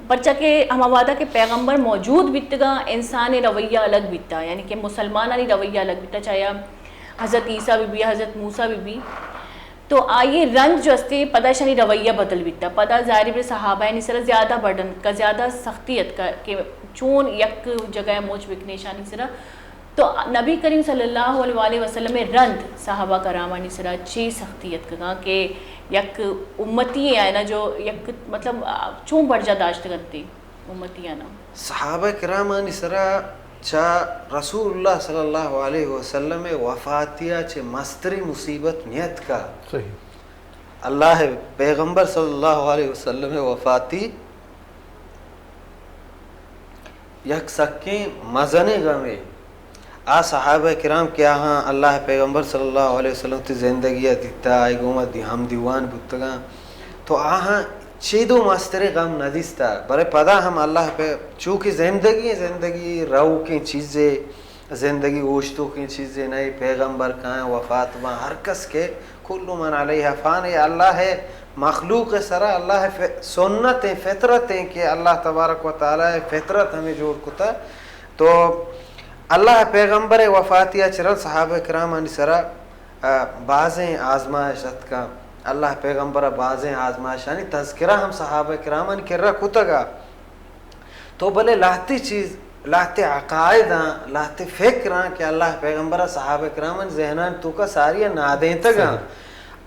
پرچہ کہ ہم وعدہ کے پیغمبر موجود بکتگاں انسان رویہ الگ بکتا یعنی کہ مسلمانانی رویہ الگ بکتا چاہے حضرت عیسیٰ بی بی حضرت موسیٰ بی بی. تو آئیے رنج جو استے پدا شنی رویہ بدل بیتا پدا ظاہر بے صحابہ یعنی سر زیادہ برڈن کا زیادہ سختیت کا کہ چون یک جگہ موچ بکنے شانی سرا تو نبی کریم صلی اللہ علیہ وسلم رند صحابہ کرامانی سرا چی سختیت کا کہ یک امتی ہے نا جو یک مطلب چون بڑھ جا داشت کرتی امتی ہے نا صحابہ کرامانی سرا چا رسول اللہ صلی اللہ علیہ وسلم وفاتیہ چے مستری مصیبت نیت کا صحیح اللہ پیغمبر صلی اللہ علیہ وسلم وفاتی یک سکیں مزنے گمے آ صحابہ کرام کیا ہاں اللہ پیغمبر صلی اللہ علیہ وسلم تی زندگی دیتا آئی گومت دی ہم دیوان بودتگاں تو آہاں چیدو مستر غم ندیستا برے پدا ہم اللہ پہ چونکہ زندگی رو کی چیزیں زندگی اوشتوں کی چیزیں نئی پیغمبر کہاں وفات ماں ہر کس کے کل من علیہ فان اللہ ہے مخلوق سرا اللہ سنتیں فطرتیں کہ اللہ تبارک و تعالی فطرت ہمیں جوڑ کتا تو اللہ پیغمبر وفاتیہ چرل صحابہ کرام انی سرا بعضیں آزمائشت کا اللہ پیغمبر بعضیں آزمائشانی تذکرہ ہم صحابہ کرام انی کر رہا کتا گا تو بلے لاہتی چیز لاہتی عقائداں لاہتی فکراں کہ اللہ پیغمبر صحابہ کرام انی ذہنان تو کا ساری نادیں تگا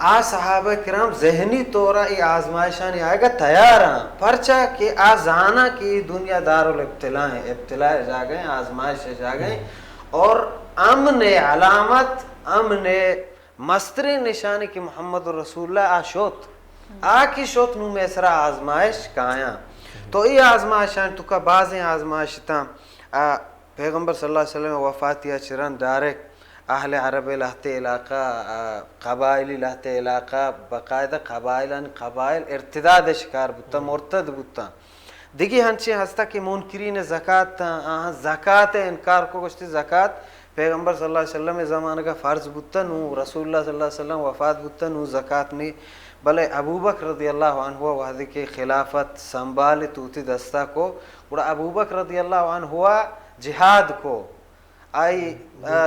آ صحابہ کرام ذہنی طورا ای آزمائشانی آئے گا تیاراں پرچا کہ آزانا کی دنیا دار الابتلاء ہیں ابتلاء جا گئے آزمائش جا گئے اور امن علامت امن مستری نشانی کی محمد رسول اللہ آشوت کی شوت نو میں سرا آزمائش کہاں تو ای آزمائشان تو کا بعضیں آزمائشتاں پیغمبر صلی اللہ علیہ وسلم وفاتیہ چرن ڈائریکٹ اہل عرب لہتے علاقہ قبائلی لہتے علاقہ باقاعدہ قبائل ارتداد شکار بودتا مرتد بودتا دیگی ہنچی ہستا کہ منکرین زکاة تا زکاة انکار کو گشتی زکاة پیغمبر صلی اللہ علیہ وسلم زمانہ کا فرض بودتا نو رسول اللہ صلی اللہ علیہ وسلم وفات بودتا نو زکاة نہیں بلے ابو بکر رضی اللہ عنہ وحدی کے خلافت سنبھال توتی دستا کو اور ابو بکر رضی اللہ عنہ ہوا جہاد کو آئی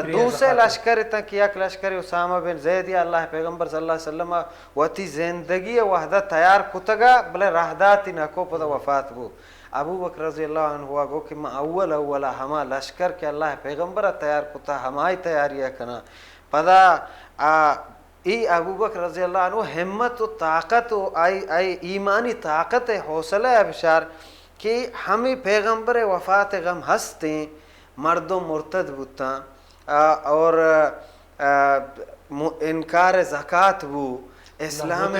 دوسرے لشکر تک یک لشکر اسامہ بن زید یا اللہ پیغمبر صلی اللہ علیہ وسلم وتی زندگی وحدہ تیار کتگا بلے رہداتی نکو پدا وفات بو ابو بکر رضی اللہ عنہ ہوا گو کہ ما اولا ہما لشکر کے اللہ پیغمبر تیار کتا ہمائی تیاریہ کنا پدا ای ابو بکر رضی اللہ عنہ ہمت و طاقت و آئی ایمانی طاقت حوصلہ ابشار کہ ہمیں پیغمبر وفات غم ہستیں مردوں مرتد بودتا اور انکار زکاة بو اسلام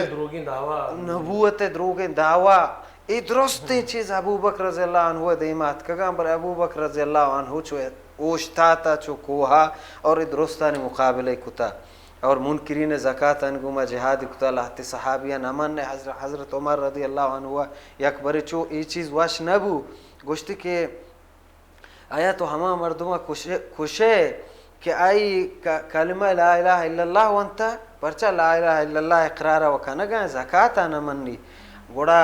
نبوت دروگیں دعویٰ ای درستی چیز ابو بکر رضی اللہ عنہ دیمات کگاں پر ابو بکر رضی اللہ عنہ چو اوشتا تا چو کوہا اور درستانی مقابلے کتا اور منکرین زکاة انگوما جہاد کتا لاہتی صحابیان امن نے حضرت عمر رضی اللہ عنہ یک بری چو ای چیز وش نبو گوشتی کہ آیا تو ہما مردمہ خوشے کہ آئی کلمہ لا الہ الا اللہ وانتا پرچا لا الہ الا اللہ اقرارہ وکانا گئے زکاة آنا منی گوڑا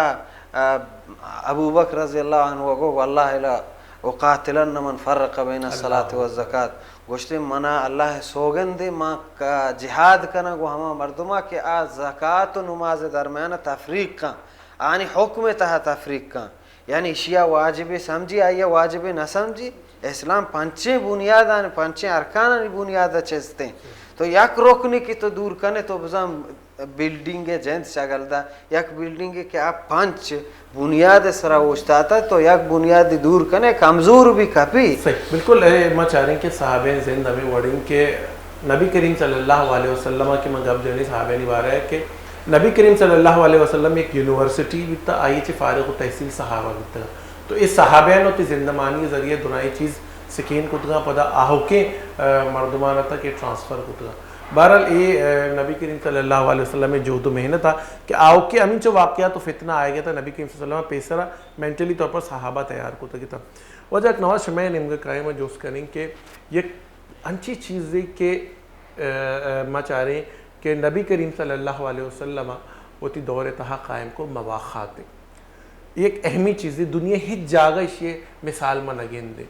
ابو بکر رضی اللہ عنہ وگو واللہ لا اقاتلن من فرق بین الصلاة والزکاة گوشتے منا اللہ سوگن دے ماں جہاد کنا گو ہما مردمہ کہ زکاة و نماز درمیان تفریق کا آنی حکم تہا تفریق کا یعنی شیعہ واجب سمجھی آئیے واجب نہ سمجھی اسلام پنچیں بنیادان پنچیں ارکانانی بنیادہ چیزتے ہیں تو یک رکنی کی تو دور کنے تو بزام بلڈنگ جنس شاگل دا یک بلڈنگ کہ آپ پنچ بنیاد سرا اوشتاتا تو یک بنیاد دور کنے کمزور بھی کپی صحیح بالکل میں چاہ رہی کہ صحابہ زند ہمیں وڑیں کہ نبی کریم صلی اللہ علیہ وسلم کی مذہب جنی صحابہ نبارہ ہے کہ نبی کریم صلی اللہ علیہ وسلم ایک یونیورسٹی بیتا آئی چی فارغ و تحصیل صحابہ بیتا تو اس صحابین ہوتی زندمانی ذریعے دنائی چیز سکین کتگا پدا آہو کے مردمانہ تک یہ ٹرانسفر کتگا بہرحال یہ نبی کریم صلی اللہ علیہ وسلم میں جہد و محنت تھا کہ آہو کے امین چو واقعات تو فتنہ آئے گیا تھا نبی کریم صلی اللہ علیہ وسلم پیسرہ مینٹلی طور پر صحابہ تیار کتا تھا وجہ ایک نواز شمع نمگا قائمہ جو اس کریں کہ یہ انچی چیزیں کہ میں چاہ رہے ہیں کہ نبی کریم صلی اللہ علیہ وسلم ہوتی دور تہا قائم کو مواخات دیں یہ ایک اہمی چیز ہے دنیا ہی جاگا اس یہ مثال میں نگین دے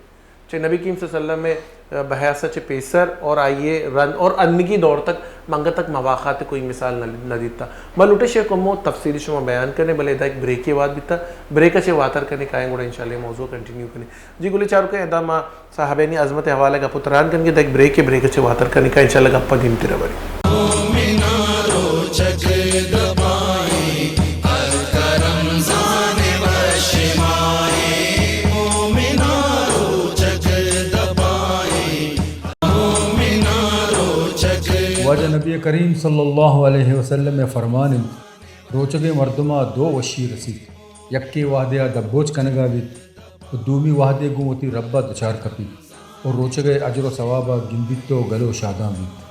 چاہے نبی کریم صلی اللہ علیہ وسلم میں بحیثیت پیسر اور آئیے رن اور انگی دور تک منگا تک مواقعات کوئی مثال نہ دیتا میں لوٹے شیخ کو تفصیلی شما بیان کرنے بلے دا ایک بریک کے بعد بھی تھا بریک اچھے واتر کرنے کائیں گوڑا انشاءاللہ موضوع کنٹینیو کرنے جی گلے چارو کہ ادا ما صحابینی عظمت حوالہ کا پتران کرنے دا ایک بریک اچھے واتر کرنے کا انشاءاللہ گپا گھنٹی رہ بڑی واجہ نبی کریم صلی اللہ علیہ وسلم میں فرمان روچگے مردمہ دو وشی رسید یکی وحدہ دبوچ کنگا بیت و دومی وحدے گوتی ربہ دچار کپی اور روچگے اجر و ثوابہ گنبت تو گلو شاداں بیت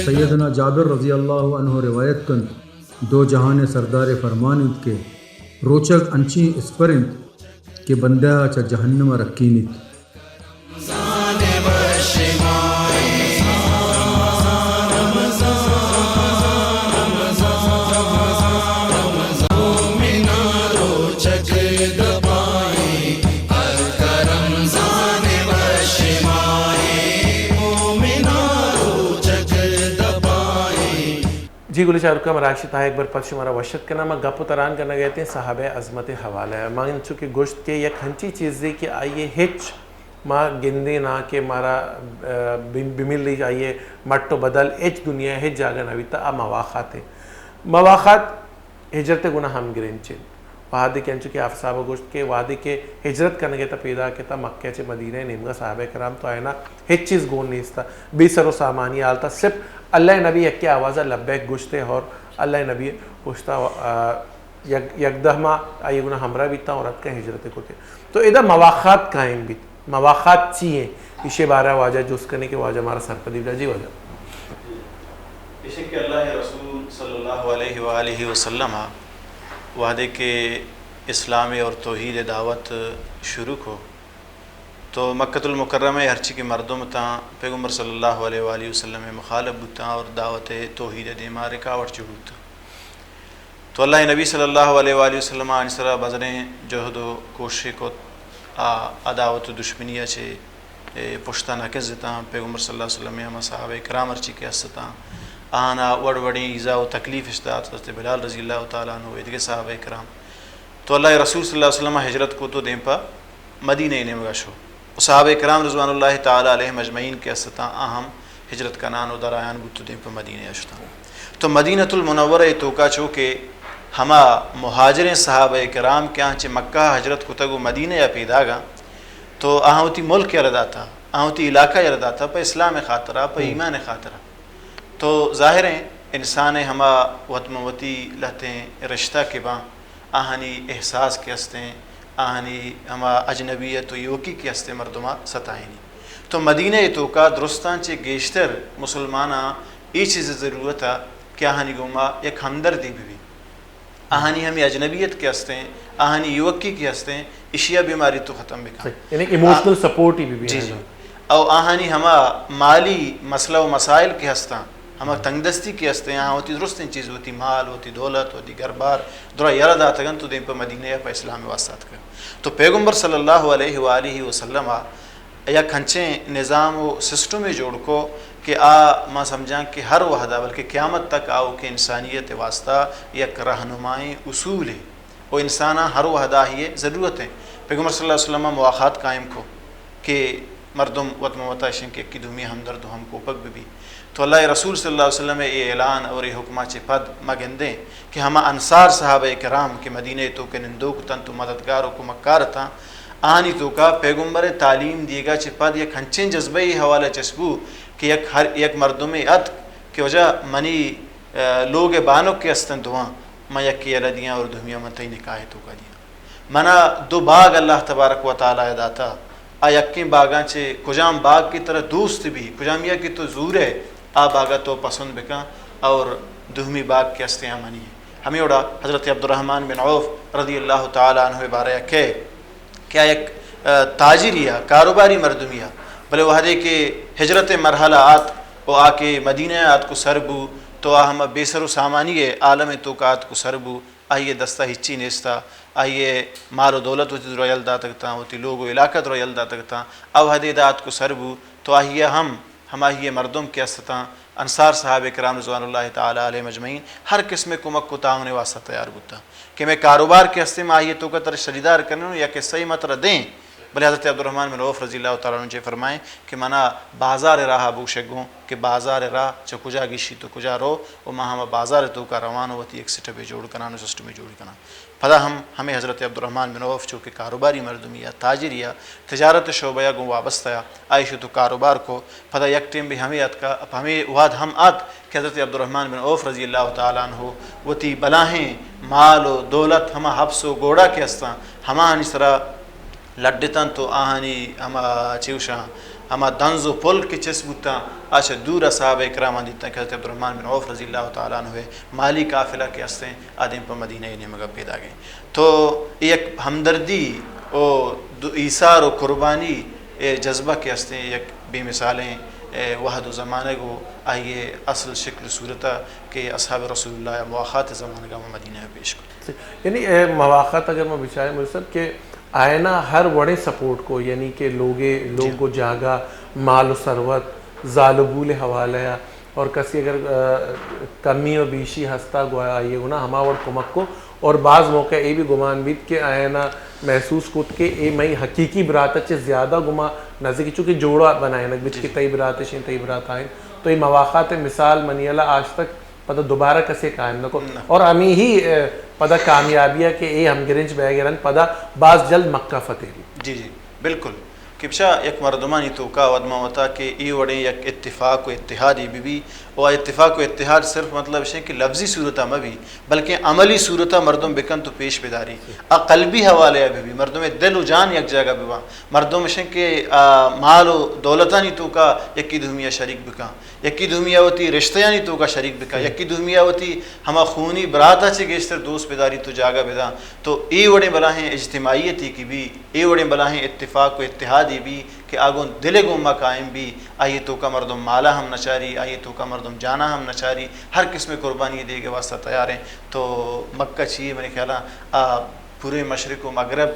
سیدنا جابر رضی اللہ عنہ روایت کن دو جہان سردار فرمانت کے روچک انچی اسپرنت کہ بندہ چا جہنم رکینت جی گلی چارکہ مراکشی تھا ایک بار پچھ ہمارا وشت کرنا میں گپ تران کرنا گئے تھے صحابہ عظمت حوالہ ہے مان چونکہ گوشت کے یک ہنچی چیزیں کہ آئیے ہچ ماں گندے نہ کہ مارا بمل لی جائیے مٹو بدل ایچ دنیا ہچ جاگا نویتا آ مواقعات ہیں مواقعات ہجرت گناہ ہم گرین چین وحادی کے انچو کہ آپ صحابہ گوشت کے وحادی کے ہجرت کرنے گئے تا پیدا کے تا مکہ چے مدینہ نیمگا صحابہ کرام تو آئینا ہچ چیز گون نہیں تھا بی سر و سامانی آلتا صرف اللہ نبی یک آوازہ لبیک گوشتے اور اللہ نبی پوچھتا یک دہما آئیے گناہ ہمراہ بیتا اور رد کا ہجرت کو تھے تو ادھا مواقعات قائم بیت مواقعات چیئیں اسے بارہ واجہ جو اس کرنے کے واجہ ہمارا سرپدی جی واجہ اسے کہ اللہ رسول صلی اللہ علیہ وآلہ وسلم وعدے کے اسلام اور توحید دعوت شروع کو تو مکۃ المکرمہ ہرچی کے مردم تا پیغمبر صلی اللہ علیہ وآلہ وسلم مخالف بتا اور دعوت توحید دیما رکاوٹ چڑھتا تو اللہ نبی صلی اللہ علیہ وآلہ وسلم انسرا بزریں جہد و کوشش کو عداوت و دشمنیہ چھے پشتہ نکزتا پیغمبر صلی اللہ علیہ وسلم ہم صحابہ کرام ارچی کے حسطا آنا وڑ وڑی ایزا و تکلیف اشتاعت حضرت بلال رضی اللہ تعالیٰ عنہ ادھے صحابہ کرام تو اللہ رسول صلی اللہ علیہ وسلم ہجرت کو تو دیں پا مدینہ نے مگا شو صحابہ کرام رضوان اللہ تعالیٰ علیہ مجمعین کے حسطا اہم ہجرت کنان و درایان بودتو دیں پا مدینہ اشتا تو مدینۃ المنورہ توکا چوکے ہما مہاجرین صحابہ کرام کے آنچے مکہ ہجرت کو تگو مدینہ یا پیدا گا تو آہوتی ملک یردا تھا آہوتی علاقہ یردا تھا پا اسلام خاطرہ پا ایمان خاطرہ تو ظاہر ہیں انسان ہما وطموتی لہتیں رشتہ کے باں آہنی احساس کے ہستیں آہنی ہما اجنبیت و یوکی کے ہستے مردمہ ستائنی تو مدینہ توکا درستان چے گیشتر مسلمانہ ای چیز ضرورت ہے کہ آہنی گوما یک ہمدردی بھی آہنی ہمیں اجنبیت کے ہستے آہنی یوکی کے ہستے اشیاء بیماری تو ختم بکا یعنی ایموشنل سپورٹ ہی بھی جی جی او آہنی ہما مالی مسئلہ و مسائل کے ہستاں ہما تنگ دستی کی ہستے یہاں ہوتی درست چیز ہوتی مال ہوتی دولت ہوتی گھر بار درہ یرد آتگن تو دیں پہ مدینہ یا پہ اسلام واسطات کر تو پیغمبر صلی اللہ علیہ وآلہ وسلم یا کھنچیں نظام و سسٹم جوڑ کو کہ ما سمجھاں کہ ہر وحدہ بلکہ قیامت تک آؤ کہ انسانیت واسطہ یک رہنمائی اصول ہے وہ انسانہ ہر وحدہ ہی ضرورت ہے پیغمبر صلی اللہ علیہ وسلم مواخات قائم کو کہ مردم وطموتا اشن کے کی دھومی ہمدرد ہم کو پک بھی تو اللہ رسول صلی اللہ علیہ وسلم یہ اعلان اور یہ حکمہ چے پد مگندیں کہ ہما انصار صحابہ کرام کے مدینہ تو کے نندوک تن تو مددگار کو مکار تھا آنی تو کا پیغمبر تعلیم دیے گا چے پد یک ہنچیں جذبہی حوالہ چسبو کہ یک مردم ات کہ وجہ منی لوگ بانک کے استن دعاں میں یک کی ردیاں اور دھومیاں من تی نکاح تو کا دیا منا دو باغ اللہ تبارک و تعالی داتا یقین باغاں چے کجام باغ کی طرح دوست بھی کجامیا کی تو زور ہے باغا تو پسند بکا اور دہمی باغ کے استیاں منی ہے ہمیں اڑا حضرت عبد الرحمن بن عوف رضی اللہ تعالیٰ عنہ بارے کہ کیا ایک تاجریہ کاروباری مردمیہ بلے وحدے کے ہجرت مرحلہ آت وہ آ کے مدینہ آت کو سربو تو ہم بیسر و سامانی عالم توقات کو سربو آئیے دستہ ہچی نیستا آئیے مال و دولت ہوتی رویل دا تکتا ہوتی لوگ و علاقت رویل دا تکتا او حدیدات کو سربو تو آئیے ہم آئیے مردم کے استتا انصار صحابہ کرام رضوان اللہ تعالیٰ علیہ مجمعین ہر قسم کمک کو تعاون واسطہ تیار بوتا کہ میں کاروبار کے ہستے میں آئیے تو کا تر شریدار کرنے یا کہ صحیح مطرح دیں بلے حضرت عبدالرحمن بن عوف رضی اللہ تعالیٰ عنہ فرمائیں کہ منا بازار راہ بوشگوں کہ بازار راہ چا کجا گیشی تو کجا رو و ماں ہم بازار تو کا روان ہوتی ایک سٹھ پہ جوڑ کنا سسٹم میں جوڑ کنا پدا ہمیں حضرت عبدالرحمن بن عوف چونکہ کاروباری مردمی یا تاجر یا تجارت شعبہ گوں وابستہ یا عائشہ تو کاروبار کو پدا یک ٹیم بھی ہمیں واد ہم آت کہ حضرت عبدالرحمن بن عوف رضی اللہ تعالیٰ عنہ وتی بلاہیں مال و دولت ہما حبس و گوڑا کے ہستاں ہما نسرا لڈتاں تو آہانی ہما چیوشاں ہما دنز و پل کے چسبوتاں آچھا دور صحابہ اکرام دیتا کہ حضرت عبدالرحمن بن عوف رضی اللہ تعالیٰ عنہ مالی قافلہ کے ہستیں آدم پر مدینہ نمگا پیدا گئے تو ایک ہمدردی و ایثار و قربانی جذبہ کے ہستیں ایک بے مثالیں وحد و زمانہ کو آئیے اصل شکل صورتہ کہ اصحاب رسول اللہ مواخات زمانہ کا مدینہ میں پیش کو یعنی مواخات اگر میں بچائے مرسد کہ آئینہ ہر وڑے سپورٹ کو یعنی کہ لوگ کو جاگا مال و ثروت ظالبول حوالہ اور کسی اگر کمی و بیشی ہستا گویا آئیے گنا ہما وڑ کمک کو اور بعض موقع اے بھی گمان بیت کہ آئینہ محسوس کت کے اے میں حقیقی برات چے زیادہ گما نزدیک چونکہ جوڑا بنائیں لگ بچ کی تئی برات شین تئی برات آئیں تو یہ مواقعات مثال منیلہ آج تک پتہ دوبارہ کسے قائم نہ کو اور ہمیں ہی پتہ کامیابی ہے کہ اے ہم گرنچ بے گرن پتہ بعض جلد مکہ فتح لی جی بالکل کبشا ایک مردمانی توقع ودمہ ہوتا کہ ای وڑے یک اتفاق و اتحادی بھی اور اتفاق و اتحاد صرف مطلب ہے کہ لفظی صورتہ میں بھی بلکہ عملی صورتہ مردم بکن تو پیش بداری قلبی حوالے بھی مردم دل و جان یک جگہ بھی مردم ہے کہ مال و دولتانی توقع یکی دھومیہ شریک بکا یکی دھومیہ ہوتی رشتیانی توقع شریک بکا یکی دھومیہ ہوتی ہما خونی براتا چے گیشتر دوست بداری تو جاگہ بدا تو ای وڑے بلاہیں اجتماعیتی کی بھی ای وڑے بلاہیں اتفاق و اتحادی بھی کہ آگون دلے گوما قائم بھی آئیے تو کا مردم مالا ہم نچاری آئیے تو کا مردم جانا ہم نچاری ہر قسم قربانی دے کے واسطہ تیار ہیں تو مکہ چاہیے میرے خیال پورے مشرق و مغرب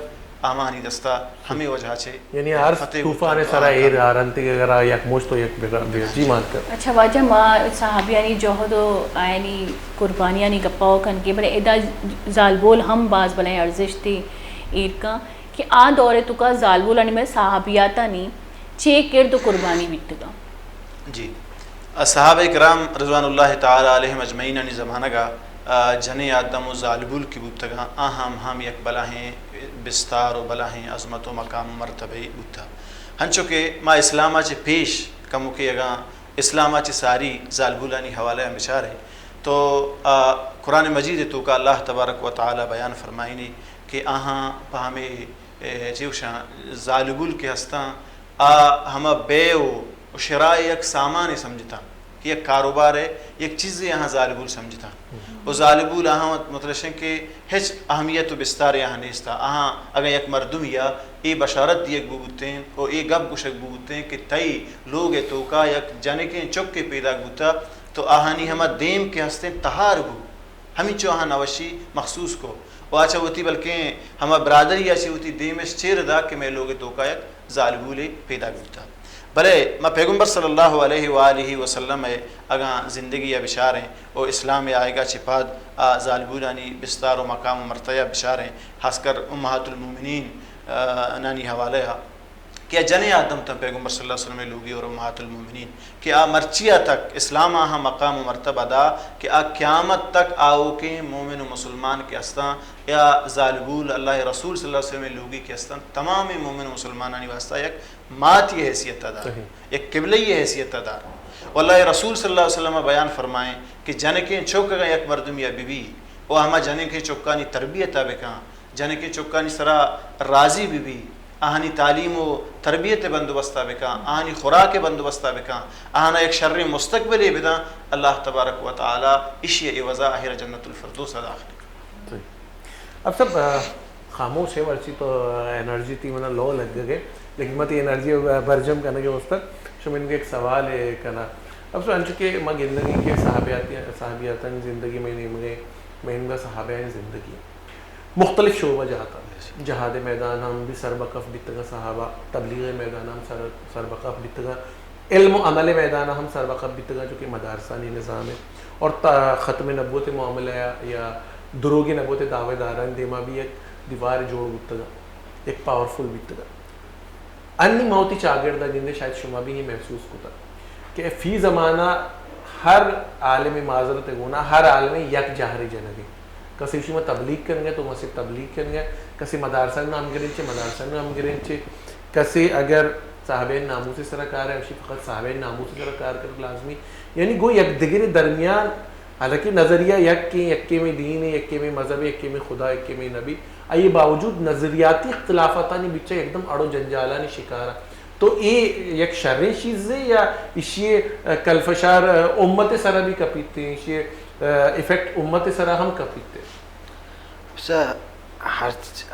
آمانی دستہ ہمیں وجہ چھے یعنی ہر طوفان سرا ایر آرنتی اگر یک موش تو یک جی مان کر اچھا واجہ ماں صحابیانی جوہد و آئینی قربانیانی گپاو کن کے بڑے ادا زالبول ہم باز بلائیں ارزش تھی ایر کا کہ آ دورے تو کا ظالبول آنی میں صحابیاتا نہیں چے کرد و قربانی بیتگا جی صحابہ اکرام رضوان اللہ تعالی علیہ مجمعین انی زمانہ کا جنے آدم و ظالبول کی بودتگا ہم یک بلاہیں بستار و بلاہیں عظمت و مقام و مرتبہ بودتا ہنچو کہ ما اسلامہ چے پیش کمو کہ اگا اسلامہ چے ساری ظالبولانی حوالہ بچارے تو قرآن مجید تو کا اللہ تبارک و تعالی بیان فرمائنی کہ پہمیں جیوشاں ظالبول کے ہستاں ہمہ بے و شراء یک سامان سمجھتا کہ یک کاروبار ہے یک چیز یہاں ظالبول سمجھتا وہ ظالبول مطلب ہے کہ ہچ اہمیت و بستار یہاں نیستا اگر یک مردم یا ای بشارت دیگ بوتیں اور ای گب گشک بوتیں کہ تئی لوگ تو کا یک جانے کے چک کے پیدا گوتا تو آہانی ہمہ دیم کے ہستے تہار بو ہمیں چو نوشی مخصوص کو وہ اچھا ہوتی بلکہ ہمہ برادری ایسی ہوتی دیمش چیر دا کہ میں لوگ تو کا یک ظالبول پیدا گوتا بلے میں پیغمبر صلی اللہ علیہ وآلہ وسلم اگاں زندگی یا بشاریں اور اسلام آئے گا چپاد ظالبولانی بستار و مقام و مرتبہ بشاریں خاص کر امہات المومنین نانی حوالے کہ جنے آدم تا پیغمبر صلی اللہ علیہ وسلم لوگی اور امہات المومنین کہ مرچیہ تک اسلام مقام و مرتبہ دا کہ قیامت تک آؤ کے مومن و مسلمان کے استان یا ظالبول اللہ رسول صلی اللہ علیہ وسلم لوگی کے استان تمام مومن و مسلمانانی واسطہ یک ماتی حیثیت دار ایک قبلی حیثیت دار واللہ رسول صلی اللہ علیہ وسلم بیان فرمائیں کہ جنے کے چوکا یک مردم یا بی وہ ہمہ جنے کے چوکانی تربیت بکاں جنے کے چوکانی سرا راضی بی آہنی تعلیم و تربیت بندوبستہ بکاں آہنی خوراک بندوبستہ بکاں آہنا ایک شر مستقبل بدا اللہ تبارک و تعالی اشیاء وضا آہر جنت الفردوس داخل اب سب خاموش ہے ورچی تو انرجی تھی منا لو لگ گئے لیکن مت انرجی برجم کرنے کے وقت شمین کے ایک سوال ہے کنا اب سو انچکے ما زندگی کے صحابیاتاً زندگی میں نمگے صحابیان زندگی مختلف شعبہ جہاتا جہاد میدان ہم بھی سربقف بیتگا صحابہ، تبلیغ میدان ہم سربقف بیتگا، علم و عمل میدان ہم سربقف بیتگا جو کہ مدارسانی نظام ہے، اور ختم نبوت معاملہ یا دروغ نبوت دعوے داران دیما بھی ایک دیوار جوڑ بیتگا، ایک پاورفل بیتگا انی موتی چاگردہ جندے شاید شما بھی ہی محسوس کتا کہ فی زمانہ ہر عالم معذرت گونا ہر عالم یک جاہری جنگی کسی شما تبلیغ کرنگے تو مسجد تبلیغ کرنگے، کسی مدارسہ نام گرنچے مدارسہ نام گرنچے، کسی اگر صحابین ناموسی سرکار ہے اسی فقط صحابین ناموسی سرکار کر لازمی، یعنی گو یک دگری درمیان حالانکہ نظریہ یک میں دین ہے، یک میں مذہب ہے، یک میں خدا، یک میں نبی، آئیے باوجود نظریاتی اختلافاتانی بچے ایک دم اڑو جنجالانی شکارہ، تو یہ یک شرعی چیز ہے یا اسی کلفشار امت سرہ بھی کپیتے ہیں، اسی افیکٹ امت سرہ ہم کپیتے ہیں؟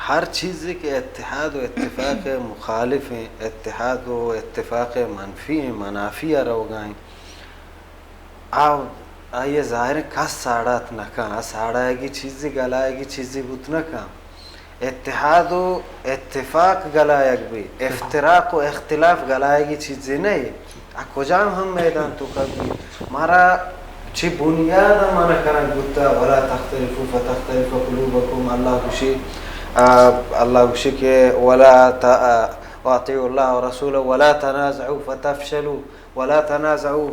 ہر چیز کے اتحاد و اتفاق مخالف ہیں، اتحاد و اتفاق منفی ہیں، منافی روگائیں آئیے ظاہر ہے کس ساڑات نکاں ساڑائے گی چیزی گلائے گی چیزی بوت نکاں، اتحاد و اتفاق گلائے بھی، افتراق و اختلاف گلائے گی چیزی نہیں، کجام ہم میدان تو کبھی مارا چی بنیاد مانا کرنگ بودتا ولا تختلفو فتختلف قلوبکم، اللہ گوشی کہ ولا واطیعوا اللہ ورسولہ ولا تنازعوا فتفشلوا ولا تنازعوا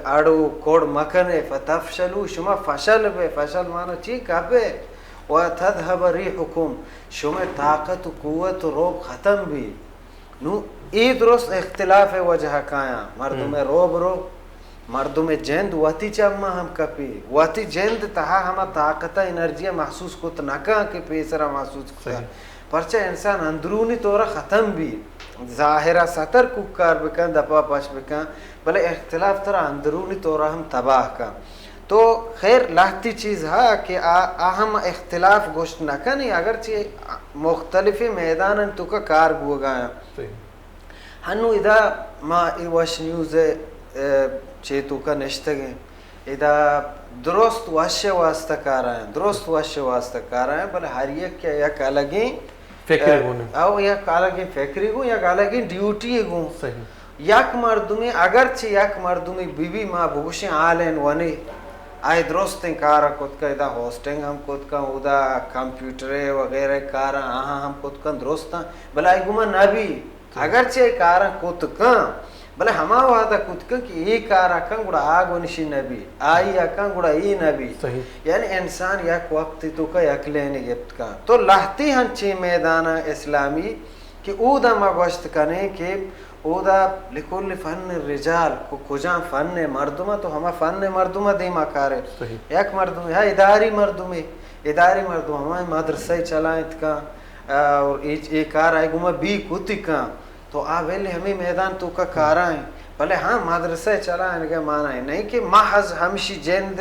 آڑو کوڑ مکنے فتفشلوا شما فشل بے، فشل مانا چی کبے وتذهب ریحکم شما طاقت و قوت و روب ختم بھی نو ای درست اختلاف وجہ کایا مردم روب رو مردم جند واتی چاہما ہم کپی واتی جند تہا ہما طاقتہ انرجیہ محسوس کت نکا کہ پیسرہ محسوس کتا پرچہ انسان اندرونی طورہ ختم بھی ظاہرہ سطر ککار بکن دپا پاش بکن بلے اختلاف طرح اندرونی طورہ ہم تباہ کا تو خیر لاہتی چیز ہے کہ ہم اختلاف گوشت نکنی اگرچہ مختلفی میدان تو کا کار گو گایا ہنو ادا ما ای وش نیوز چیتو کا نشتگیں ادا درست وش واسطہ کارا ہیں، درست وش واسطہ کارا ہیں، بلے ہر یک کیا یک الگیں فکر گونے او یک الگیں فکری گو یک الگیں ڈیوٹی گو یک مردمی اگرچہ یک مردمی بی بی ما بگوشیں آلین ونی آئی درستیں کارا کت کا ادا ہوسٹنگ ہم کت کا ادا کمپیوٹرے وغیرہ کارا ہم کت کا درستاں بلے آئی گما نبی اگرچہ کارا کت کا بلے ہما وعدہ کت کا کہ ای کارا کن گوڑا آگو نشی نبی آئی کن گوڑا ای نبی یعنی انسان یک وقتی تو کا یک لینی گفت کا تو لہتی ہنچی میدان اسلامی کہ او دا مگوشت کنے کہ او دا لکل فن رجال کو کجان فن مردمہ تو ہما فن مردمہ دیما کارے یک مردمہ ہے اداری مردمہ ہمیں مدرسہ چلائیں کا اور ای کار آئے گما بی کتی کا تو آویلی ہمیں میدان تو کا کارائیں بلے ہاں مدرسہ چلائیں گے مانا ہے نہیں کہ محض ہمشی جند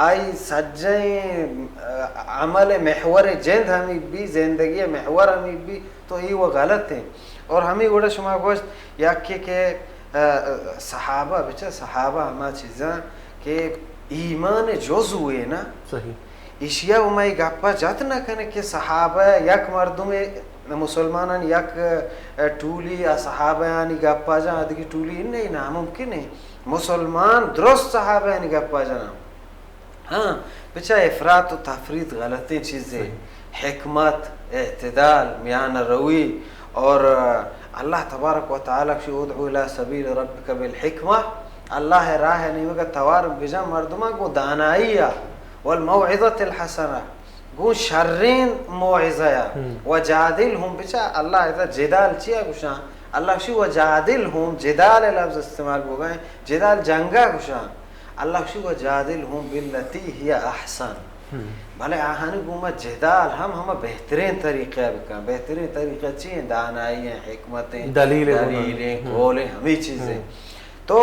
آئی سجائیں عمل محور جند ہمیں بھی زندگی محور ہمیں بھی تو یہ وہ غلط ہیں اور ہمیں گوڑا شما گوشت یا کہ صحابہ بچہ صحابہ ہما چیزاں کہ ایمان جز ہوئے نا اشیاء ہمیں گپا جات نہ کنے کہ صحابہ یک مردم مسلمانان یک ٹولی یا صحابہ یعنی گپا جان ادگی ٹولی نہیں نا ممکن ہے مسلمان درست صحابہ یعنی گپا جانا ہاں بچہ افراط و تفرید غلطی چیزیں حکمت اعتدال میان روی اور اللہ تبارک و تعالیٰ کی ادعو الى سبیل ربک بالحکمہ اللہ راہ نہیں مگر توار بجا مردمہ کو دانائیہ والموعظت الحسنہ گو شرین موعظہ وجادلہم بچا اللہ ایسا جدال چیا گوشان اللہ شی وجادلہم جدال لفظ استعمال ہو گئے جدال جنگا گوشان اللہ شی وجادلہم باللتی ہی احسن بھلے آہانی گوما جدال ہم بہترین طریقہ بکا بہترین طریقہ چیئے دانائی ہیں حکمتیں دلیلیں گولیں ہمیں چیزیں تو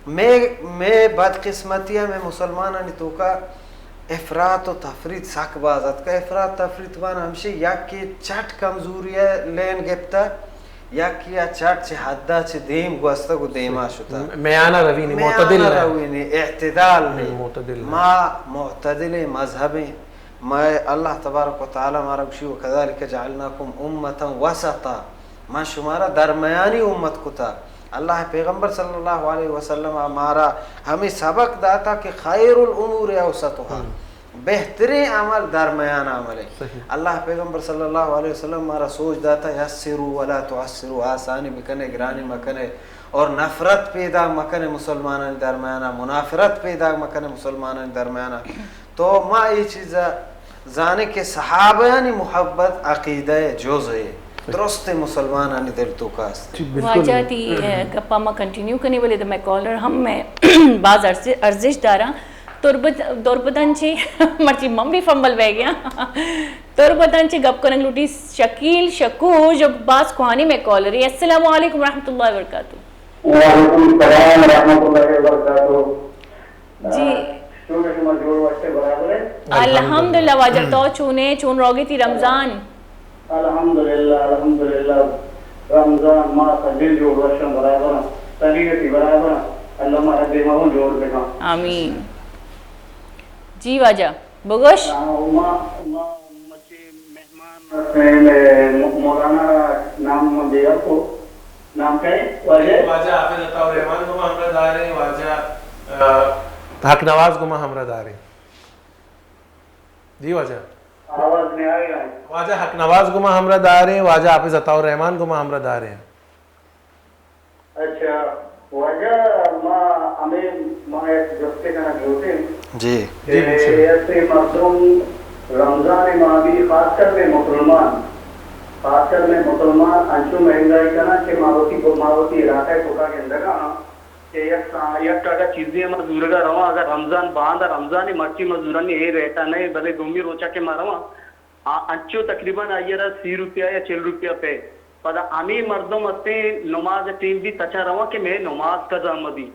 میں بدقسمتیہ میں مسلمانانی تو کا افراط و تفرید ساک بازت کا افراط تفرید بانا ہمشی یک کی چٹ کمزوری لین گپتا یا کیا چاٹ چه حدا چه دیم گوسته گو دیما شتا میانہ روی نہیں، معتدل میانہ ہے، روی نہیں، اعتدال نہیں، معتدل ہے۔ ما معتدل مذہبیں ما اللہ تبارک و تعالی ہمارا بشی وکذالک جعلناکم امتا وسطا، ما شمارا درمیانی امت کو تھا۔ اللہ پیغمبر صلی اللہ علیہ وسلم ہمارا ہمیں سبق داتا کہ خیر الامور اوسطها، بہترین عمل درمیان عمل ہے۔ اللہ پیغمبر صلی اللہ علیہ وسلم ہمارا سوچ داتا یسروا ولا تعسروا، آسانی بکنے گرانی مکنے، اور نفرت پیدا مکنے مسلمانان درمیانا، منافرت پیدا مکنے مسلمانان درمیانا۔ تو ما یہ چیز زانے کہ صحابیانی محبت عقیدہ جوز ہے، درست مسلمانانی دل تو کاست واجہ تی گپا ما کنٹینیو کرنے والے میں کالر ہم میں بعض ارزش دارا دوربتن چی مرچی مم بھی فمبل بہ گیا دوربتن چی گپ کرنگ لوٹی شکیل شکور جو بعض کوہانی میں کالر ہے۔ السلام علیکم ورحمۃ اللہ وبرکاتہ۔ وعلیکم السلام ورحمۃ اللہ وبرکاتہ۔ جی الحمدللہ واجہ تو چونے چون روگی تھی رمضان الحمدللہ رمضان ما دل جوڑ ورشم برابر طریقتی برابر اللہ ما دیمہوں جوڑ بکا آمین۔ جی واجہ بگوش ما مچی مہمان مولانا نام دیا کو نام کہے واجہ حافظ عطا الرحمان گما ہمرا دارے، واجہ حق نواز گما ہمرا دارے۔ جی واجہ آواز نہیں آئی ہے۔ واجہ حق نواز گما ہمرا دارے، واجہ حافظ عطا الرحمان گما ہمرا دارے ہیں۔ اچھا واجہ ما ہمیں ما ایک جستے کا جوتے جی ایسے مردم رمضان ماہ بھی خاص کر میں مسلمان انشو مہنگائی کا نا کہ ماروتی علاقہ کوکا کے اندر نا کہ یک ٹاکا چیزیں مزدور کا رہا اگر رمضان باندھا رمضان مرچی مزدورانی یہ رہتا نہیں بھلے دومی روچا کے مارا انچو تقریباً آئیے رہا 30 روپیہ یا 40 روپیہ پہ پدا امی مردم اتے نماز ٹیم بھی تچا رہا کہ میں نماز کا زامہ بھی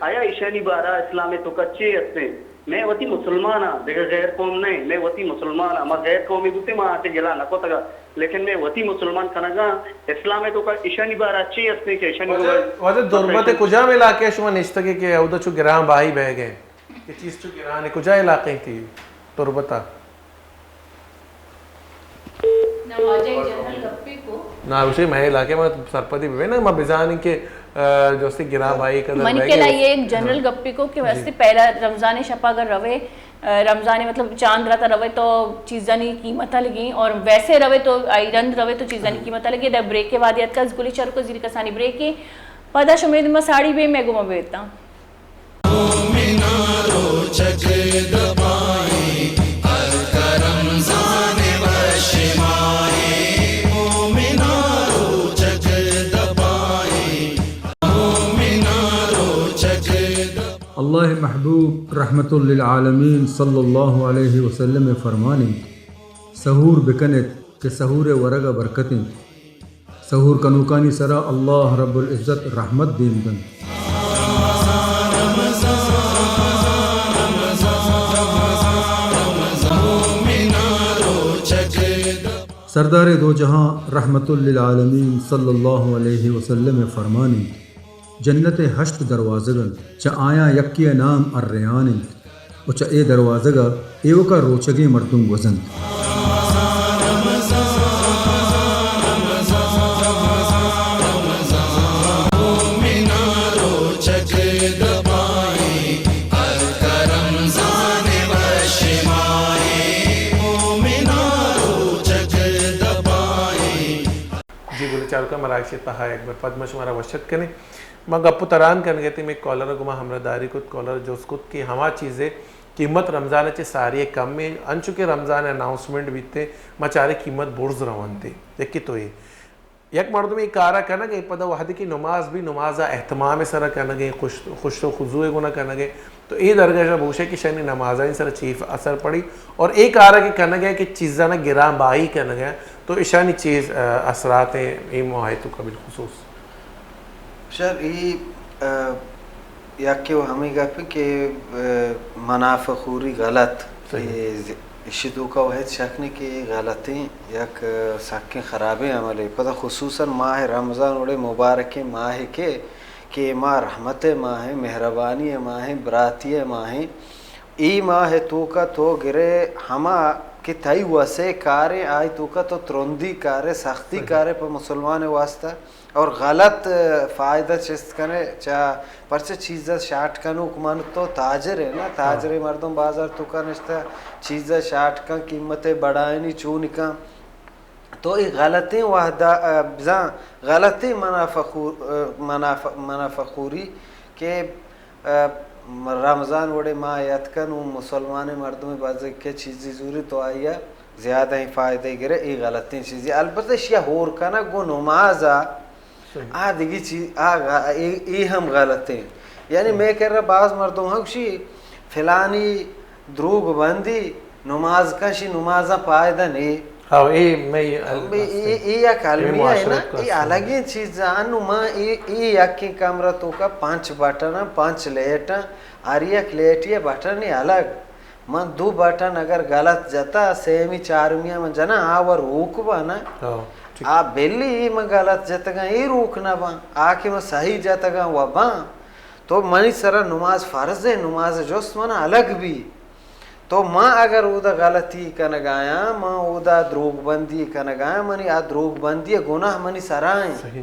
آیا ایشانی بارہ اسلام تو کچے اتے میں وتی مسلمان ہاں دیکھ غیر قوم نہیں میں وتی مسلمان ہاں میں غیر قومی بوتے ماں آتے گلا نکو تگا لیکن میں وتی مسلمان کھنگا اسلام تو کا ایشانی بارہ اچھے اتے کہ ایشانی واجہ دربت کجا میں علاقے شما نشتگے کہ اودا چو گران باہی بہ گئے کہ چیز چو گران ہے کجا علاقے کی دربتا نا اسے میں علاقے میں سرپتی بھی نا میں بزانی کے جو سے گرا بھائی کا منی کے لئے ایک جنرل گپی کو کہ ویسے پہلا رمضان شپا اگر روے رمضان مطلب چاند رہتا روے تو چیزانی قیمتہ لگیں اور ویسے روے تو آئرند روے تو چیزانی قیمتہ لگیں در بریک کے وادیت کا گلی چر کو زیر کسانی بریک کے پدہ شمید میں ساڑی بے میں گمہ بیتا اللہ محبوب رحمت للعالمین صلی اللہ علیہ وسلم فرمانی سحور بکنت کہ سحور ورگا برکتیں سحور کنوکانی سرا اللہ رب العزت رحمت دین گن سردار دو جہاں رحمت للعالمین صلی اللہ علیہ وسلم فرمانی جنت ہشت دروازگن چا آیا یکی نام الریان و چا اے دروازگا ایو کا روچگی مردم وزن جی بولے چارو کا مراکش تہا ایک بار پدمش ہمارا وشت کرنے میں گپو تران کرنے گئے تھے میں کالر گما ہمرا داری کت کالر جو اس کت کی ہما چیزیں قیمت رمضان چے ساری کم میں انچو کے رمضان اناؤنسمنٹ بھی تھے مچارے قیمت برز روان تھے دیکھی تو یہ یک مردم ایک کارا کرنا گئے پدا وحدی کی نماز بھی نمازہ احتمام سر کرنا گئے خوش و خضوع گنا کرنا گئے تو یہ درگاہ بوشے کی شنی نمازہ ان سر چیف اثر پڑی اور ایک کارا کی کرنا گیا کہ چیزہ نا گران باہی کرنا گیا تو اشانی چیز اثرات ہیں یہ معاہدوں کا بالخصوص سر یہ یا کہ وہ ہمیں کہا کہ منافع خوری غلط اسی دو کا واحد شکنے کی غلطیں یک سکیں خرابیں عملی پتہ خصوصاً ماہ رمضان وڑے مبارک ماہ کے کہ ماہ رحمت ماہ مہربانی ماہ براتی ماہ ای ماہ تو کا تو گرے ہما کہ تھئی وسے کارے آئی تو کا تو ترندی کارے سختی کارے پر مسلمان واسطہ اور غلط فائدہ چست کرے چاہ پرچہ چیزہ شاٹ کنو کمان تو تاجر ہے نا تاجر مردم بازار تو کا نشتا چیزہ شاٹ کن قیمتیں بڑھائنی چونی کن تو یہ غلطیں وحدہ غلطیں منافخوری کہ رمضان وڑے ماہ یتکن و مسلمان مردم بازار کے چیزی زوری تو آئیا زیادہ ہی فائدہ گرے یہ غلطیں چیزیں البتہ شیعہ ہور کنا گو نمازہ دیگی چیز یہ ہم غلطیں یعنی میں کہہ رہا بعض مردوں ہکشی فلانی دروگ بندی نماز کشی نمازہ فائدہ نہیں یہ کلمیہ ہے نا یہ الگ ہی چیز انو ماں یہ یکی کمرہ تو کا 5 بٹن 5 لیٹ اور یک لیٹ یہ بٹن ہی الگ من 2 بٹن اگر غلط جاتا سیمی چارمیاں من جنا آور روک با نا آ بیلی میں غلط جاتا گا یہ روکنا با آکے میں صحیح جاتا گا وہ با تو منی سرا نماز فرض ہے نماز جوست منا الگ بھی تو ماں اگر اودا غلطی کنگایا ماں اودا دروگ بندی کنگایا منی آ دروگ بندی گناہ منی سرائیں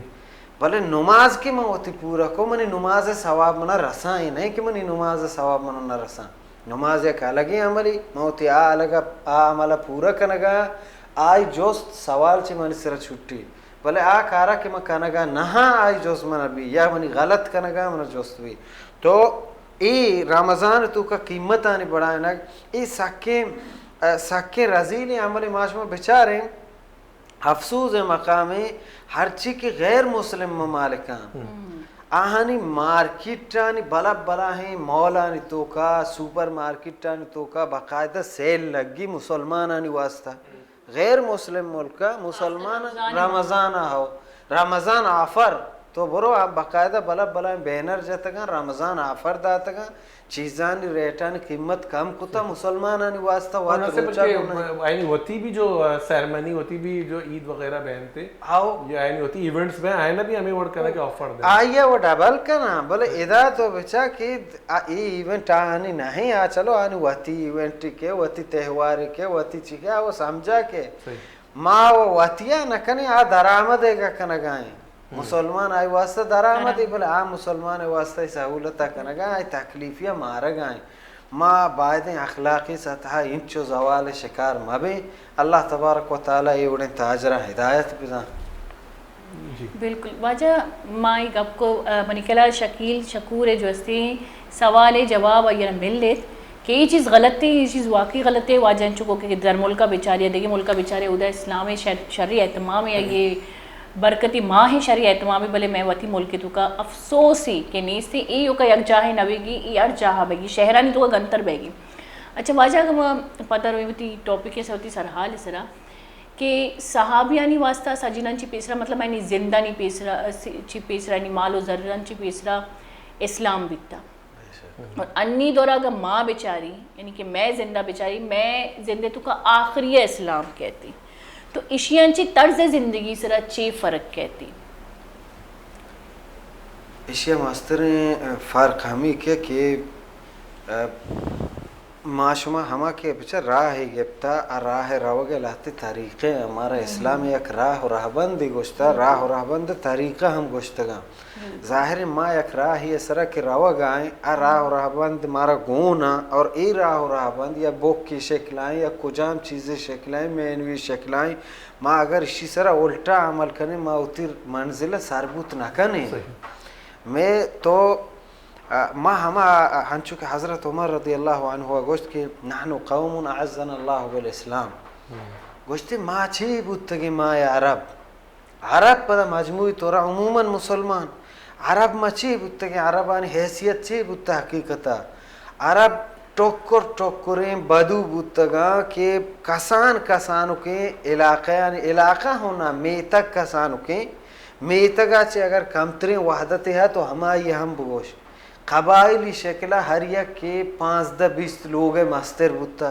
بلے نماز کی ماں ہوتی پورا کو منی نماز ثواب منا رسائیں نہیں کہ منی نماز ثواب منا نہ رسائیں نماز ایک الگی عملی ماں ہوتی آ عملہ پورا کنگایا آئی جوست سوال چی منی سر چھٹی بلے آ کارا کہ میں کنگا نہا آئی جوست منا بھی یا منی غلط کنگا منا جوست بھی تو ای رمضان تو کا قیمت آنی بڑھائیں نگ ای سکیں رزیلی عملی معاشمہ بچاریں افسوس مقامی ہر چی کی غیر مسلم ممالکان آہانی مارکیٹانی بلا ہیں مولانی تو کا سوپر مارکیٹانی تو کا باقاعدہ سیل لگی مسلمانانی واسطہ غیر مسلم ملک کا مسلمان رمضان ہو رمضان آفر تو برو آپ باقاعدہ بلا بینر جاتا گا رمضان آفر داتا گا چیزانی ریٹانی قیمت کم کتا مسلمانانی واسطہ آئینی ہوتی بھی جو سیرمنی ہوتی بھی جو عید وغیرہ بہنتے یہ آئینی ہوتی ایونٹس میں آئینہ بھی ہمیں وڑ کرنا کہ آفر دیں آئیے وہ ڈبل کرنا بلے ادا تو بچا کہ یہ ایونٹ آنی نہیں چلو آنی وطی ایونٹ کے وطی تہوار کے وطی چکے وہ سمجھا کے ماں وہ وطیہ نکنی درآمدے گا کنگائیں مسلمان آئی واسطہ درآمد ہی بلے مسلمان واسطہ سہولتہ کنگا آئی تکلیفیاں مارا گائیں ماں باعدیں اخلاقی سطح انچو زوال شکار مبے اللہ تبارک و تعالیٰ یہ اڑیں تاجرہ ہدایت بزاں بالکل واجہ مائی گپ کو منکلہ شکیل شکور جو استے سوال جواب یا مل لیت کہ یہ چیز غلط ہے یہ چیز واقعی غلط ہے واجہ چکو کہ در ملکہ بیچاری دیگی ملکہ بیچارے ادھر اسلام شرعی اہتمام ہے یہ برکتی ماہ شرعی اہتمامی بلے میں وطی ملکی تو کا افسوسی کہ نیستی ای کا یک جاہ نوے گی ای ار جاہ بے گی شہرانی تو کا گنتر بے گی اچھا واجہ اگر پتہ روئی ہوتی ٹاپک سے ہوتی سرحال اس طرح کہ صحابیانی واسطہ سجینان چی پیسرا مطلب میں زندہ نہیں پیسرا چی پیسرا نہیں مال و ذرن چی پیسرا اسلام بیتا اور انی دورہ اگر ماں بیچاری یعنی کہ میں زندہ بیچاری میں زندہ تو کا آخری اسلام کہتی تو اشیانچی طرز زندگی سرا چی فرق کہتی اشیاء ماستریں فرق ہمیں کیا کہ معاشمہ ہما کے بچہ راہ گپتا راہ روگے لاتے طریقے ہمارا اسلام یک راہ و راہبند گوشتا راہ و راہبند طریقہ ہم گوشتگا ظاہر ما یک راہ ہی اسرا کے روگ آئیں راہ و راہبند مارا گونا اور ای راہ و راہبند یا بوک کی شکلائیں یا کجام چیزیں شکلائیں مینوی شکلائیں ما اگر اسی سرا الٹا عمل کرنے ما اتر منزل سربوت نہ کرنے میں تو ما ہما ہنچو کہ حضرت عمر رضی اللہ عنہ گوشت کہ نحن قوم اعزنا اللہ بالاسلام گوشت ما چی بودتگی ما عرب پدا مجموعی طورا عموماً مسلمان عرب ما چی بودتگی عربانی حیثیت چی بودتا حقیقتا عرب ٹوکریں بدو بودتگا کہ کسانو کے علاقہ ہونا میتک کسانو کے میتگا چی اگر کمترین وحدت ہے تو ہمائی ہم بگوش قبائلی شکلہ ہر یک کے 15-20 لوگ مستر بودتا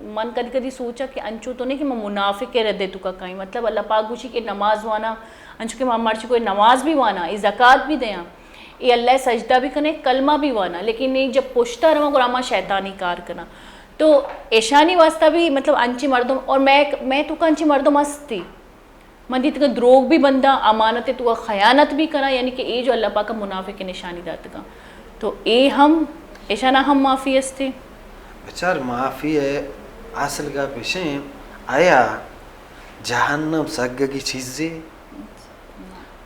من کدی کدی سوچا کہ انچو تو نہیں کہ میں منافق کے ردے تو کا کہیں مطلب اللہ پاک گوشی کہ نماز وانا انچو کہ ماں مرچی کوئی نماز بھی وانا ای زکاة بھی دیاں ای اللہ سجدہ بھی کنے کلمہ بھی وانا لیکن ای جب پشتا رہا گراما شیطانی کار کنا تو ایشانی واسطہ بھی مطلب انچی مردم اور میں تو کا انچی مردم ہستی من دیت کا دروگ بھی بندہ امانت تو کا خیانت بھی کرا یعنی کہ ای جو اللہ پاک کا منافق کی نشانی دات کا تو اے ہم ایشانہ ہم معافی ہستی بچار معافی ہے اصل کا پیشیں آیا جہنم سگگی چیزیں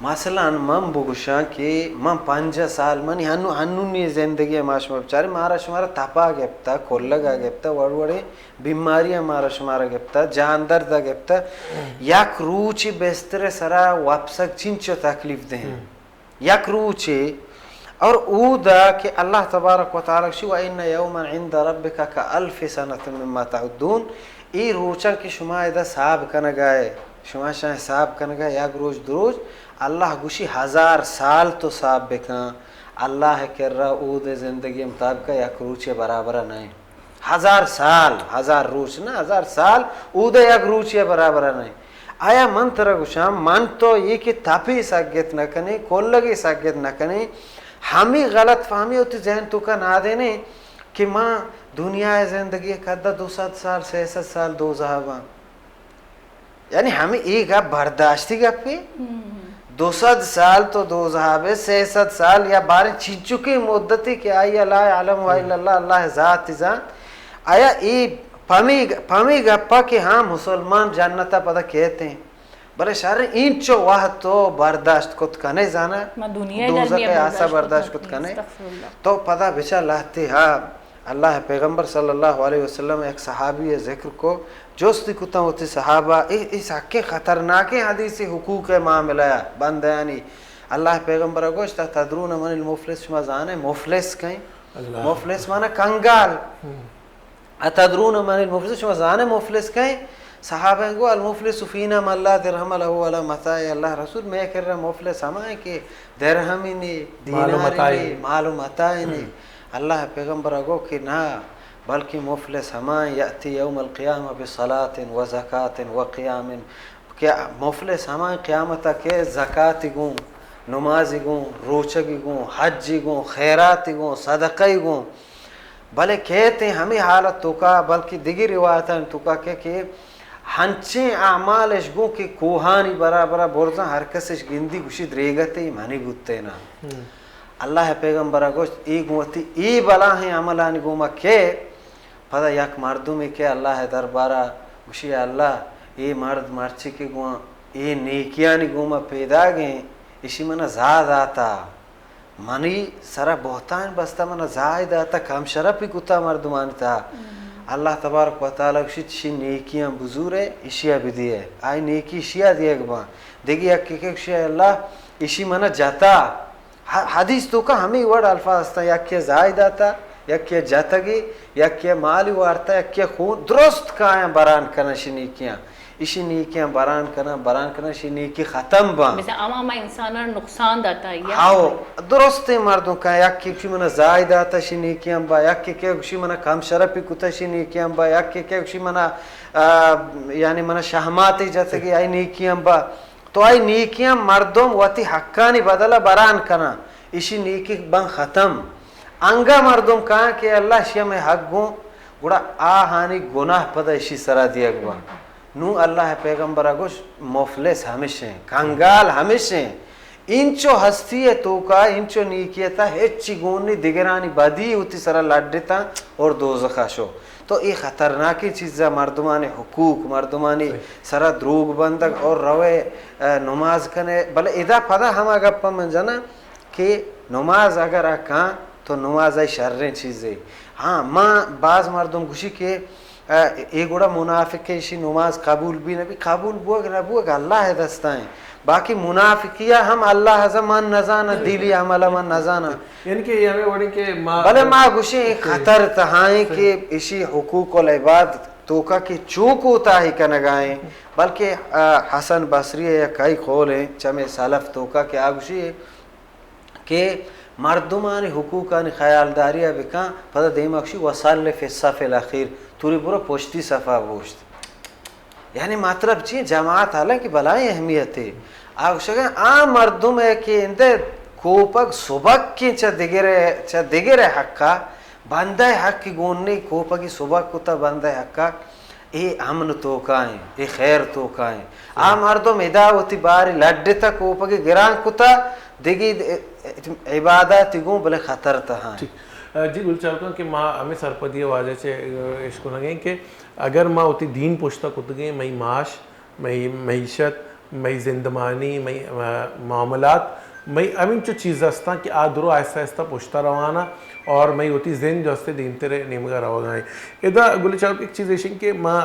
مثلا من بگوشاں کہ من 5 سال منی ہنونی زندگی ماشما بچارے مارا شمارا تپا گپتا کھولگا گپتا وڑوڑے بیماریاں مارا شمارا گپتا جان درد گپتا یک روچی بستر سرا واپسک چنچو تکلیف دیں یک روچی اور او دا کہ اللہ تبارک و تعالی شو ان یوما عند ربک کالف سنۃ مما تعدون ای روچا کہ شما ادا حساب کنگائے شما شاہ حساب کنگا یک روز دروز اللہ گوشی 1000 سال تو حساب بکاں اللہ کر رہا او دے زندگی مطابق یک روچے برابر نہیں 1000 سال 1000 روچ نا 1000 سال او دے یک روچے برابر نہیں آیا من ترہ گوشام من تو یہ کہ تاپی ساگت نہ کنے کولگی ساگت نہ کنے ہمیں غلط فہمی ہوتی ذہن تو کا نہ دینے کہ ماں دنیا زندگی کدہ 200 سال 600 سال دو صحابہ یعنی ہمیں ایک گپ برداشتی گپ پہ 200 سال تو دو صحابے 600 سال یا بارے چھین چکی مدتی کہ آئی اللہ علم و اللہ اللہ ذات ذات آیا ای پمی گپا کہ ہاں مسلمان جنتا پتہ کہتے ہیں بلے شہر اینچو واہ تو برداشت کت کنے جانا دوزہ کے آسا برداشت کت کنے تو پتہ بچا لاتے ہاں اللہ پیغمبر صلی اللہ علیہ وسلم ایک صحابی ذکر کو جوستی کتا ہوتی صحابہ اس حق خطرناک حدیث حقوق معاملہ بندیانی اللہ پیغمبر گوشتا تدرون من المفلس شما زانے مفلس کہیں مفلس مانا کنگال اتدرون من المفلس شما زانے مفلس کہیں صحابہ گو المفلس فینا من لا درہم له ولا متاع اللہ رسول میں کہہ رہا مفلس ہمائیں کہ درہم ہی نہیں دینار نہیں مال و متاع نہیں اللہ پیغمبر گو کہ نہ بلکہ مفلس ہمائیں یأتی یوم القیامہ بصلاة و زکاة و قیام کیا مفلس ہمائیں قیامتا کہ زکاة گوں نمازی گوں روچگی گوں حجی گوں خیراتی گوں صدقی گوں بلے کہتے ہیں ہمیں حالت تو کا بلکہ دیگر روایتاں تو کا کہ ہنچیں اعمالش گوں کہ کوہانی برابرہ برزاں ہر کسش گندی گوشید ریگتے مانی گوتے نا اللہ پیغمبرہ گوشت ای گوتی ای بلا ہیں عملانی گوما کہ پتہ یک مردمی کہ اللہ دربارہ گوشی اللہ ای مرد مرچی کے گوما ای نیکیانی گوما پیدا گئیں اسی منہ زاد آتا منی سرا بہتان بستا منہ زائد آتا کم شرفی کتا مردمانی تا اللہ تبارک و تعالی کشید شی نیکیاں بزور ہے اشیاء بھی دیئے آئی نیکی اشیاء دیئے گباں دیکھی یکی کہ اشیاء اللہ اسی منہ جاتا حدیث تو کا ہمیں ورڈ الفاظ تھا یکی زائد آتا یکی جاتگی یکی مالی وارتا یکی خون درست کائیں بران کرنا شی نیکیاں اسی نیکیاں بران کرنا شی نیکی ختم با مثلا عوام انسانہ نقصان داتا ہے ہاں درست مردوں کا یکی کشی منہ زائد آتا شی نیکیاں با یکی کشی منہ کم شرپی کتا شی نیکیاں با یکی کشی منہ یعنی منہ شہماتی جاتگی آئی نیکیاں با تو آئی نیکیاں مردم واتی حقانی بدلا بران کرنا اسی نیکی بن ختم انگا مردم کہاں کہ اللہ شیع میں حق گوں گوڑا آہانی گناہ پدا اسی سرا دیا گوا نو اللہ پیغمبرہ گوش مفلس ہمیشہ ہیں کنگال ہمیشہ ہیں انچو ہستی ہے تو کا انچو نیکیتا ہیچی گونی دگرانی بدی ہوتی سرا لڑتا اور دوزخہ شو تو یہ خطرناکی چیزیں مردمانی حقوق مردمانی سرا دروگ بندگ اور روے نماز کنے بلے ادا پدا ہم اگر پا من جانا کہ نماز اگر آکاں تو نماز آئی شرریں چیزیں ہاں ماں بعض مردم گوشی کہ ایک گوڑا منافق ہے اسی نماز قبول بھی نبی قبول بوگ نبوگ اللہ دستائیں باقی منافقیہ ہم اللہ حضر من نزانا دیلی عملہ من نزانا یعنی کہ یہ ہمیں وڑی کہ بلے ماں گوشی خطر تہائیں کہ اسی حقوق العباد توکا کی چوک ہوتا ہی کنگائیں بلکہ حسن بصری ہے یا کئی قول ہیں چمے سلف توکا کہ آگوشی ہے کہ مردمانی حقوقانی خیالداری بکاں پتہ دیمکشی وصل فی الصف الاخیر توری پورا پوشتی صفا گوشت یعنی مطلب چی جماعت حالانکہ بلائی اہمیت ہے آگوشگا آ مردم ہے کہ اندے کوپک سبک کی چا دیگرے حقا بندہ حق کی گونی کوپکی سبک کتا بندہ حقا اے امن توکائیں اے خیر توکائیں آ مردم اداوتی باری لڈتا کوپکی گران کتا دیگی عبادت گون بلے خطر تہاں جی گل چاہتا ہوں کہ ماں ہمیں سرپدی واجہ سے عشق لگیں کہ اگر ماں ہوتی دین پوچھتا کت گئیں مئی معاش مئی معیشت مئی زندمانی مئی معاملات مئی امین چو چیز ہستا کہ آدھرو آہستہ آہستہ پوچھتا روانا اور مئی ہوتی ذہن جو ہستے دین تیرے نیمگا رہو گائیں ادا گل چاہتا ایک چیز ایشن کہ ماں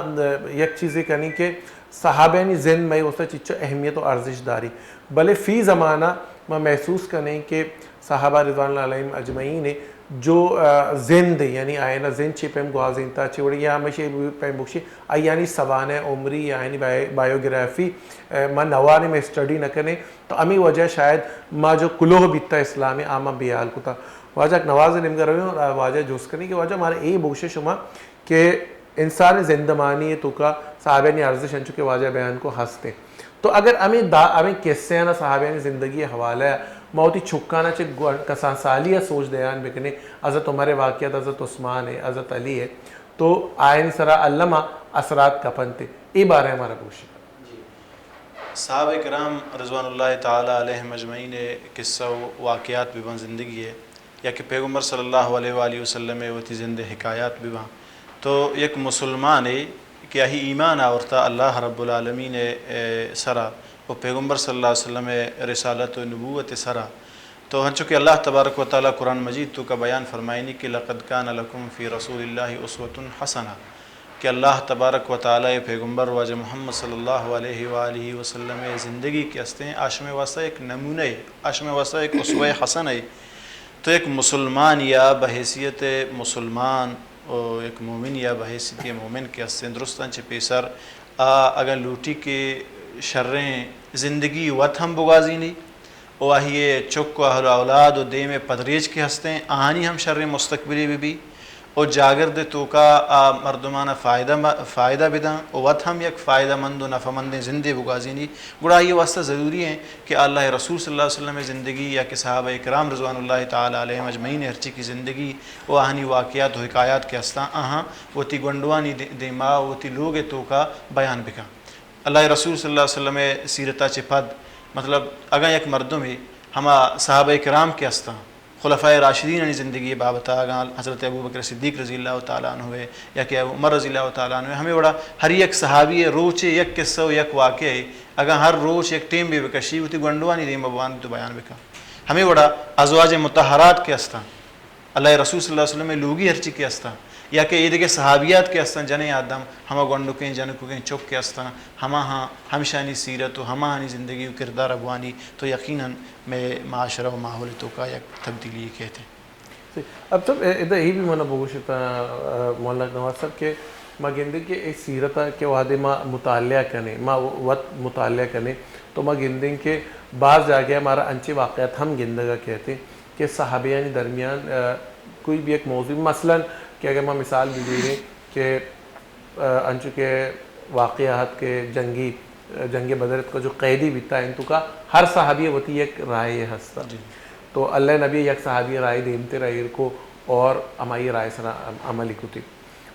یک چیزیں کنی کہ صحابینی ذہن مئی ہوتا چیچو اہمیت و ارزش داری بلے فی زمانہ میں محسوس کریں کہ صحابہ رضوان اللہ علیہم اجمعین نے جو زند یعنی آئینہ زند چی پیم گوازین تا چی وڑی یا ہمیشہ پیم بکشی آئی یعنی سوانح عمری یعنی بایوگرافی ما نوانے میں اسٹڈی نہ کرنے تو امی وجہ شاید ما جو کلوہ بیتا اسلامی آما بیال کتا واجہ نواز نمگر روی اور واجہ جوز کرنے کہ واجہ ہمارے ای بکشے شما کہ انسان زندمانی تو کا صحابینی ارزش انچو کے واجہ بیان کو ہستے تو اگر ہمیں کیسے ہیں نا صحابینی زندگی حوالہ ہے موتی چھکانا چھے کسان سالیہ سوچ دیان بکنے حضرت عمر واقعات حضرت عثمان ہے حضرت علی ہے تو آئین سرا علمہ اثرات کپنتے ای بارے ہمارا پوچھے صحابہ کرام رضوان اللہ تعالیٰ علیہ مجمعین قصہ و واقعات بھی بان زندگی ہے یا کہ پیغمبر صلی اللہ علیہ وآلہ وسلم وتی زندہ حکایات بھی بان تو یک مسلمان ہے کہ یہی ایمان آورتا اللہ رب العالمین سرا و پیغمبر صلی اللہ علیہ وسلم رسالت و نبوت سرا تو ہن چونکہ اللہ تبارک و تعالیٰ قرآن مجید تو کا بیان فرمائنی کہ لقد کان لکم فی رسول اللہ اسوۃ حسنہ کہ اللہ تبارک و تعالیٰ پیغمبر واجہ محمد صلی اللہ علیہ وآلہ وسلم زندگی کے ہستے ہیں آشم واسطہ ایک نمونہ ہے آشم واسطہ ایک اسوہ حسن ہے تو ایک مسلمان یا بحیثیت مسلمان اور ایک مومن یا بحیثیت مومن کے ہستے درستان چھ پیسر اگر لوٹی کے شریں زندگی وط ہم بغازی نہیں واہیے چک و اہل اولاد و دے میں پدریج کے ہستے ہیں آہانی ہم شریں مستقبلی بھی اور جاگرد تو کا مردمانہ فائدہ بداں اور وط ہم یک فائدہ مند و نفع مند زندے بغازی نہیں گڑا یہ واسطہ ضروری ہے کہ اللہ رسول صلی اللہ علیہ وسلم زندگی یا کہ صحابہ کرام رضوان اللہ تعالیٰ علیہ مجمعین ہرچی کی زندگی وہ آہنی واقعات و حکایات کے ہستاں آہاں وہ تی گنڈوانی دیما وہ تی لوگ تو کا بیان بکا اللہ رسول صلی اللہ علیہ وسلم سیرتا چپد مطلب اگر یک مردم ہے ہما صحابہ کرام کے ہستاں خلفۂ راشدین نے زندگی بابتا اگر حضرت ابو بکر صدیق رضی اللہ تعالیٰ عنہ ہے یا کہ عمر رضی اللہ تعالیٰ عنہ ہے ہمیں بڑا ہر یک صحابی روچ یک قصہ و یک واقعہ ہے اگر ہر روچ یک ٹیم بھی بکشی ہوتی گنڈوانی دیم بوان تو بیان بکا ہمیں بڑا ازواج مطہرات کے ہستاں اللہ رسول صلی اللہ علیہ وسلم لوگی ہرچی کے ہستاں یا کہ یہ دیکھے صحابیات کے ہستاں جنے آدم ہما گنڈکیں جنکیں چک کے ہستاں ہما ہاں ہمشانی سیرت و ہما ہانی زندگی و کردار ابوانی تو یقیناً میں معاشرہ و ماحول تو کا یک تبدیلی کہتے ہیں اب تب ادھا ہی بھی منہ بگوشتا مولانا نواز صاحب کہ ما گندے کہ ایک سیرتا کہ وہاں دے ما مطالعہ کرنے ما وقت مطالعہ کرنے تو ما گندے کہ بعض جاگے ہمارا انچے واقعات ہم گندگا کہتے ہیں کہ صحابیانی درمیان کوئی بھی ایک موضوع مثلاً کہ اگر میں مثال بھی دے رہے کہ انچو کے واقعات کے جنگ بدرت کا جو قیدی بیتا ہے انتو کا ہر صحابی ہوتی ایک رائے ہستا تو اللہ نبی یک صحابی رائے دیمتے رائے کو اور ہماری رائے سنا عملی کتی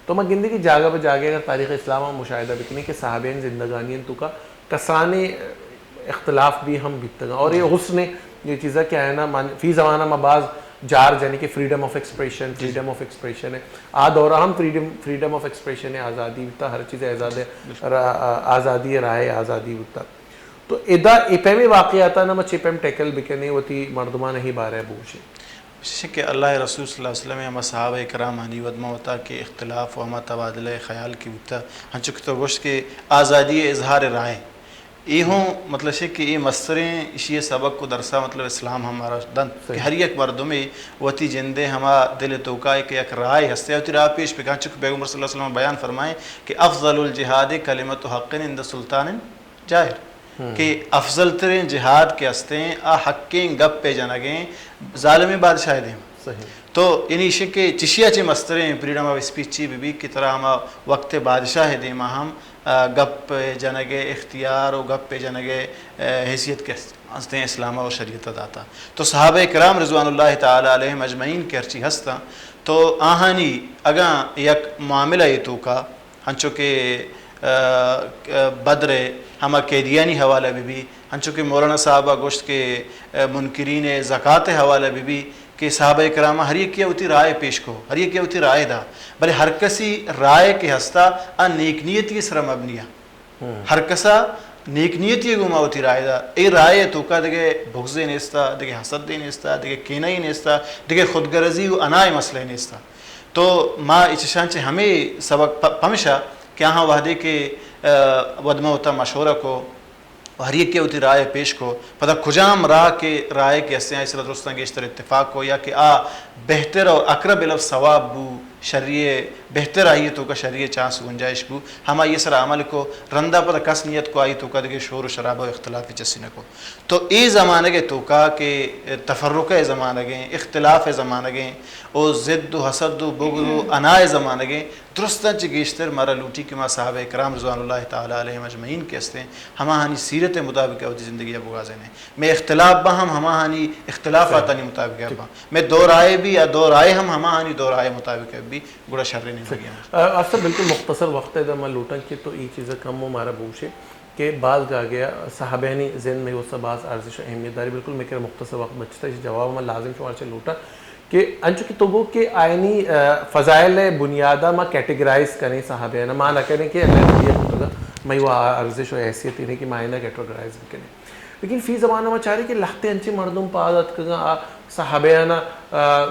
تو میں گندگی جاگہ پہ جاگے اگر تاریخ اسلام میں مشاہدہ بکنے کہ صحابین زندگانی انتو کا کسانے اختلاف بھی ہم بیتا گا اور یہ حسن یہ چیزہ کیا ہے نا فی زمانہ میں بعض جار جانے کہ فریڈم آف ایکسپریشن ہے دورہ ہم فریڈم آف ایکسپریشن ہے آزادی ہوتا ہر چیز آزادی رائے آزادی ہوتا تو ادا ایپے واقعی آتا نا میں چیپیم ٹیکل بکنے ہوتی مردمان ہی بارے بوشے کہ اللہ رسول صلی اللہ علیہ وسلم ہم صحابہ کرام ہنی ودمہ ہوتا کہ اختلاف و ہم تبادلہ خیال کی ہوتا ہم چکتا گوشت کہ آزادی اظہار رائے یہ ہوں مطلب ہے کہ یہ مستریں اسی سبق کو درسا مطلب اسلام ہمارا دن کہ ہر یک مردم وتی جندے ہما دل توقع کہ یک رائے ہستے ہوتی راہ پیش پکان چکہ پیغمبر صلی اللہ علیہ وسلم بیان فرمائیں کہ افضل الجہاد کلمت حق عند سلطان جائر کہ افضل ترین جہاد کے ہستے ہیں حقیں گپ پہ جنگیں ظالم بادشاہ دیں تو یعنی شکے چشیا چے مستریں فریڈم آف اسپیچ چی بھی کی طرح ہما وقت بادشاہ دیما ہم گپ جنگے اختیار و گپ جنگے حیثیت کے ہستے اسلام اور شریعت داتا. تو صحابہ کرام رضوان اللہ تعالی علیہم اجمعین کے ارچی ہستا تو آہانی اگاں یک معاملہ یہ تو کا ہنچو کہ بدر ہما قیدیانی حوالہ بھی ہنچو کہ مولانا صاحبہ گوشت کے منکرین زکوٰۃ حوالہ بھی کہ صحابہ کرامہ ہر ایک کیا ہوتی رائے پیش کو ہر ایک کیا ہوتی رائے دا بلے ہر کسی رائے کے ہستا نیک نیتی سر مبنیہ ہر کسا نیک نیتی گما ہوتی رائے دا ای رائے تو کا دگے بغضے نیستا دگے حسد دے نیستا دگے کینائی نیستا دگے خودگرزی و انائے مسئلے نیستا. تو ماں اچشان چے ہمیں سبق پمشا کہ ہاں وحدے کے ودمہ ہوتا مشورہ کو ہر ایک کے ہوتی رائے پیش کو پتہ کجام راہ کے رائے کے حصے ہیں اسرت رستان کے اشتر اتفاق کو یا کہ بہتر اور اقرب الف ثواب بو شریع بہتر آئیے تو کا شریع چانس گنجائش بو ہما یہ سر عمل کو رندہ پتہ کس نیت کو آئی تو کا دے شور و شراب و اختلاف چسینہ کو. تو ای زمانہ کے تو کا کہ تفرق زمانہ گئیں اختلاف زمانہ گئیں او ضد و حسد و بغض و انائے زمانہ گئیں درستان چی گیشتر مارا لوٹی کہ ما صحابہ کرام رضوان اللہ تعالی علیہ مجمعین کے ہستے ہیں ہما ہانی سیرت مطابق ہوتی زندگی ابو غازے نے میں اختلاف با ہما ہانی اختلافات نہیں مطابق ہے با میں دو رائے بھی یا دو رائے ہما ہانی دو رائے مطابق ہے بھی گوڑا شر نہیں لگی ہیں. افسر بالکل مختصر وقت ہے میں لوٹن کی تو یہ چیزیں کم ہو ہمارا بوشے کہ بعض جا گیا صحابینی ذہن میں وہ سب بعض ارزش و اہمیت داری بالکل میں کہ مختصر وقت بچتا ہے جواب میں لازم شمار سے لوٹا کہ انچو کی توبو کے آئینی فضائل بنیادہ ما کیٹیگرائز کریں صحابینہ ما نہ کریں کہ اللہ یہ ہوتا میں وہ ارزش و حیثیت ہی نہیں کہ معنی کیٹیگرائز بھی کریں. لیکن فی زمانہ میں چاہ رہی کہ لختے انچی مردم پا عادت کرنا صحابیانہ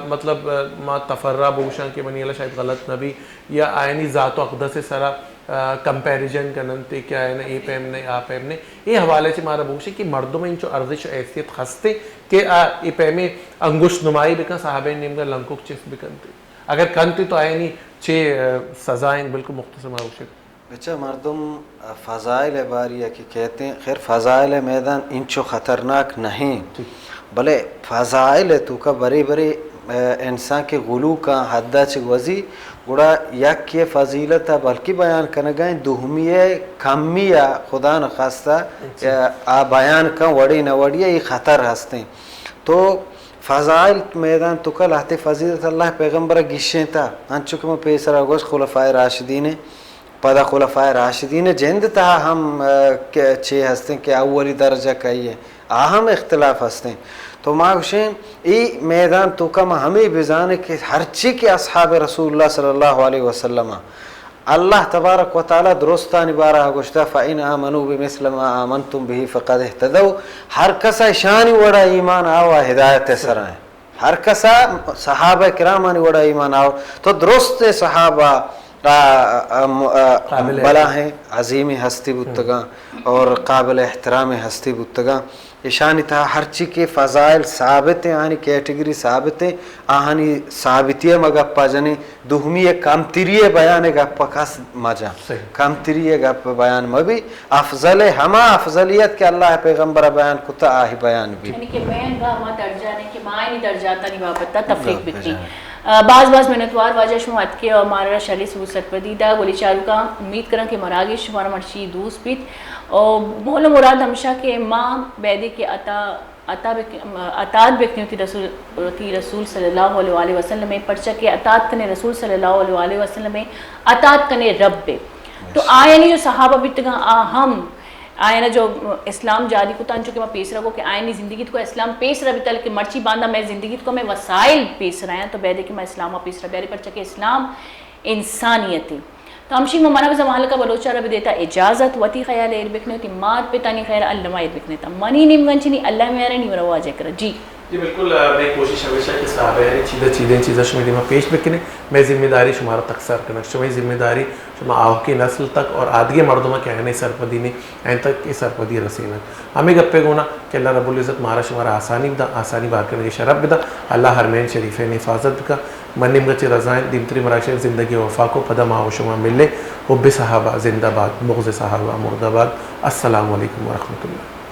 مطلب ما تفرہ بوشان کے منی اللہ شاید غلط نبی یا آئینی ذات و اقدس سرا کمپیریجن کرنتے کیا ہے نا اے پیم نے آ پیم نے یہ حوالے سے مارا بوشے کہ مردم انچو ارزش و حیثیت خستے کہ اے پیمیں انگوش نمائی بکن صحابین نیم کا لنکوک چیز بکنتے اگر کنتے تو آئینی چھ سزائیں بالکل مختصر مارا بوشے. بچہ مردم فضائل باریہ کی کہتے ہیں خیر فضائل میدان انچو خطرناک نہیں بلے فضائل تو کا بڑے بڑے انسان کے غلو کا حدہ چگوزی گوڑا یک یہ فضیلت ہے بلکہ بیان کرنے گئے دوہمیہ کمیہ خدا نخواستہ بیان کا وڑی نہ وڑی یہ خطر ہستے ہیں. تو فضائل میدان تو کا لہتے فضیلت اللہ پیغمبر گشیں تھا انچکہ میں پیسر آگوش خلفائے راشدین پدا خلفائے راشدین جند تھا ہم چھے ہستے ہیں کہ اولی درجہ کہیے اہم اختلاف ہستے ہیں. تو ماں حسین ای میدان تو کم ہمیں بزانے کہ ہر چی کے اصحاب رسول اللہ صلی اللہ علیہ وسلم اللہ تبارک و تعالی درستانی بارہ گوشتا فَإِنْ آمَنُوا بِمِثْلَ مَا آمَنْتُمْ بِهِ فَقَدْ اهْتَدَوْا ہر کسا شانی وڑا ایمان آوا ہدایت سرائیں ہر کسا صحابہ کرامانی وڑا ایمان آوا تو درست صحابہ بلا ہیں عظیم ہستی بتگاں اور قابل احترام ہستی بتگاں اشانی تھا ہر چی کے فضائل ثابت ہیں آہنی کیٹیگری ثابت ہیں آہنی ثابتیہ مگپا جنی دوہمی کم تریے بیان گپا کس مجا کم تریے گپ بیان مبی افضل ہما افضلیت کہ اللہ پیغمبر بیان کتا آہی بیان بھی یعنی کہ بین گاہ ما درجہ نہیں کہ معنی درجاتا نہیں واپتا تفریق بکتی بعض منتوار واجہ شمات کے اور مارا شرعی سبوت سرپدیدہ گولی چارو کا امید کریں کہ مراگی شمارا مرشی دوست بیت اور مولا مراد ہمشہ کہ ماں بیدے کے اطاعت بکنی ہوتی رسول صلی اللہ علیہ وسلم میں پرچہ کہ اطاعت کنے رسول صلی اللہ علیہ وسلم میں اطاعت کنے رب بے. تو آئینی جو صحابہ بیتگاں آہم آئینہ جو اسلام جاری کو تانچو کہ میں پیس رہا کو کہ آئینی زندگی کو اسلام پیس رہا بیتا کہ مرچی باندھا میں زندگی کو میں وسائل پیس رہا ہیں تو بیدے کہ میں اسلام پیس رہا بیدے پرچہ کہ اسلام انسانیت ہے. تو ہمشی ممانا بزا محل کا بلوچہ رب دیتا اجازت وطی خیال ایر بکنے ہوتی مات پہ تانی خیر اللہ ایر بکنے تا منی نیم گنچنی اللہ میرے نہیں مروا جے کرا. جی بالکل میں کوشش ہمیشہ کہ صحابہ چیزیں شمیدی میں پیش بکنے میں ذمہ داری شمارا تقصیر کرنا شمی ذمہ داری شما آہ کی نسل تک اور آدھگے مردمہ کیا ہے سرپدی نے این تک یہ سرپدی رسینا ہمیں گپے گونا کہ اللہ رب العزت مارا شمارا آسانی بات کرنے کی شرف بدا اللہ حرمین شریفین حفاظت کا منیم گچے رضائن دیمتری مراکشن زندگی وفا کو پدا ماہ و شما ملے حب صحابہ زندہ باد بغض صحابہ مردہ باد. السلام علیکم ورحمۃ اللہ.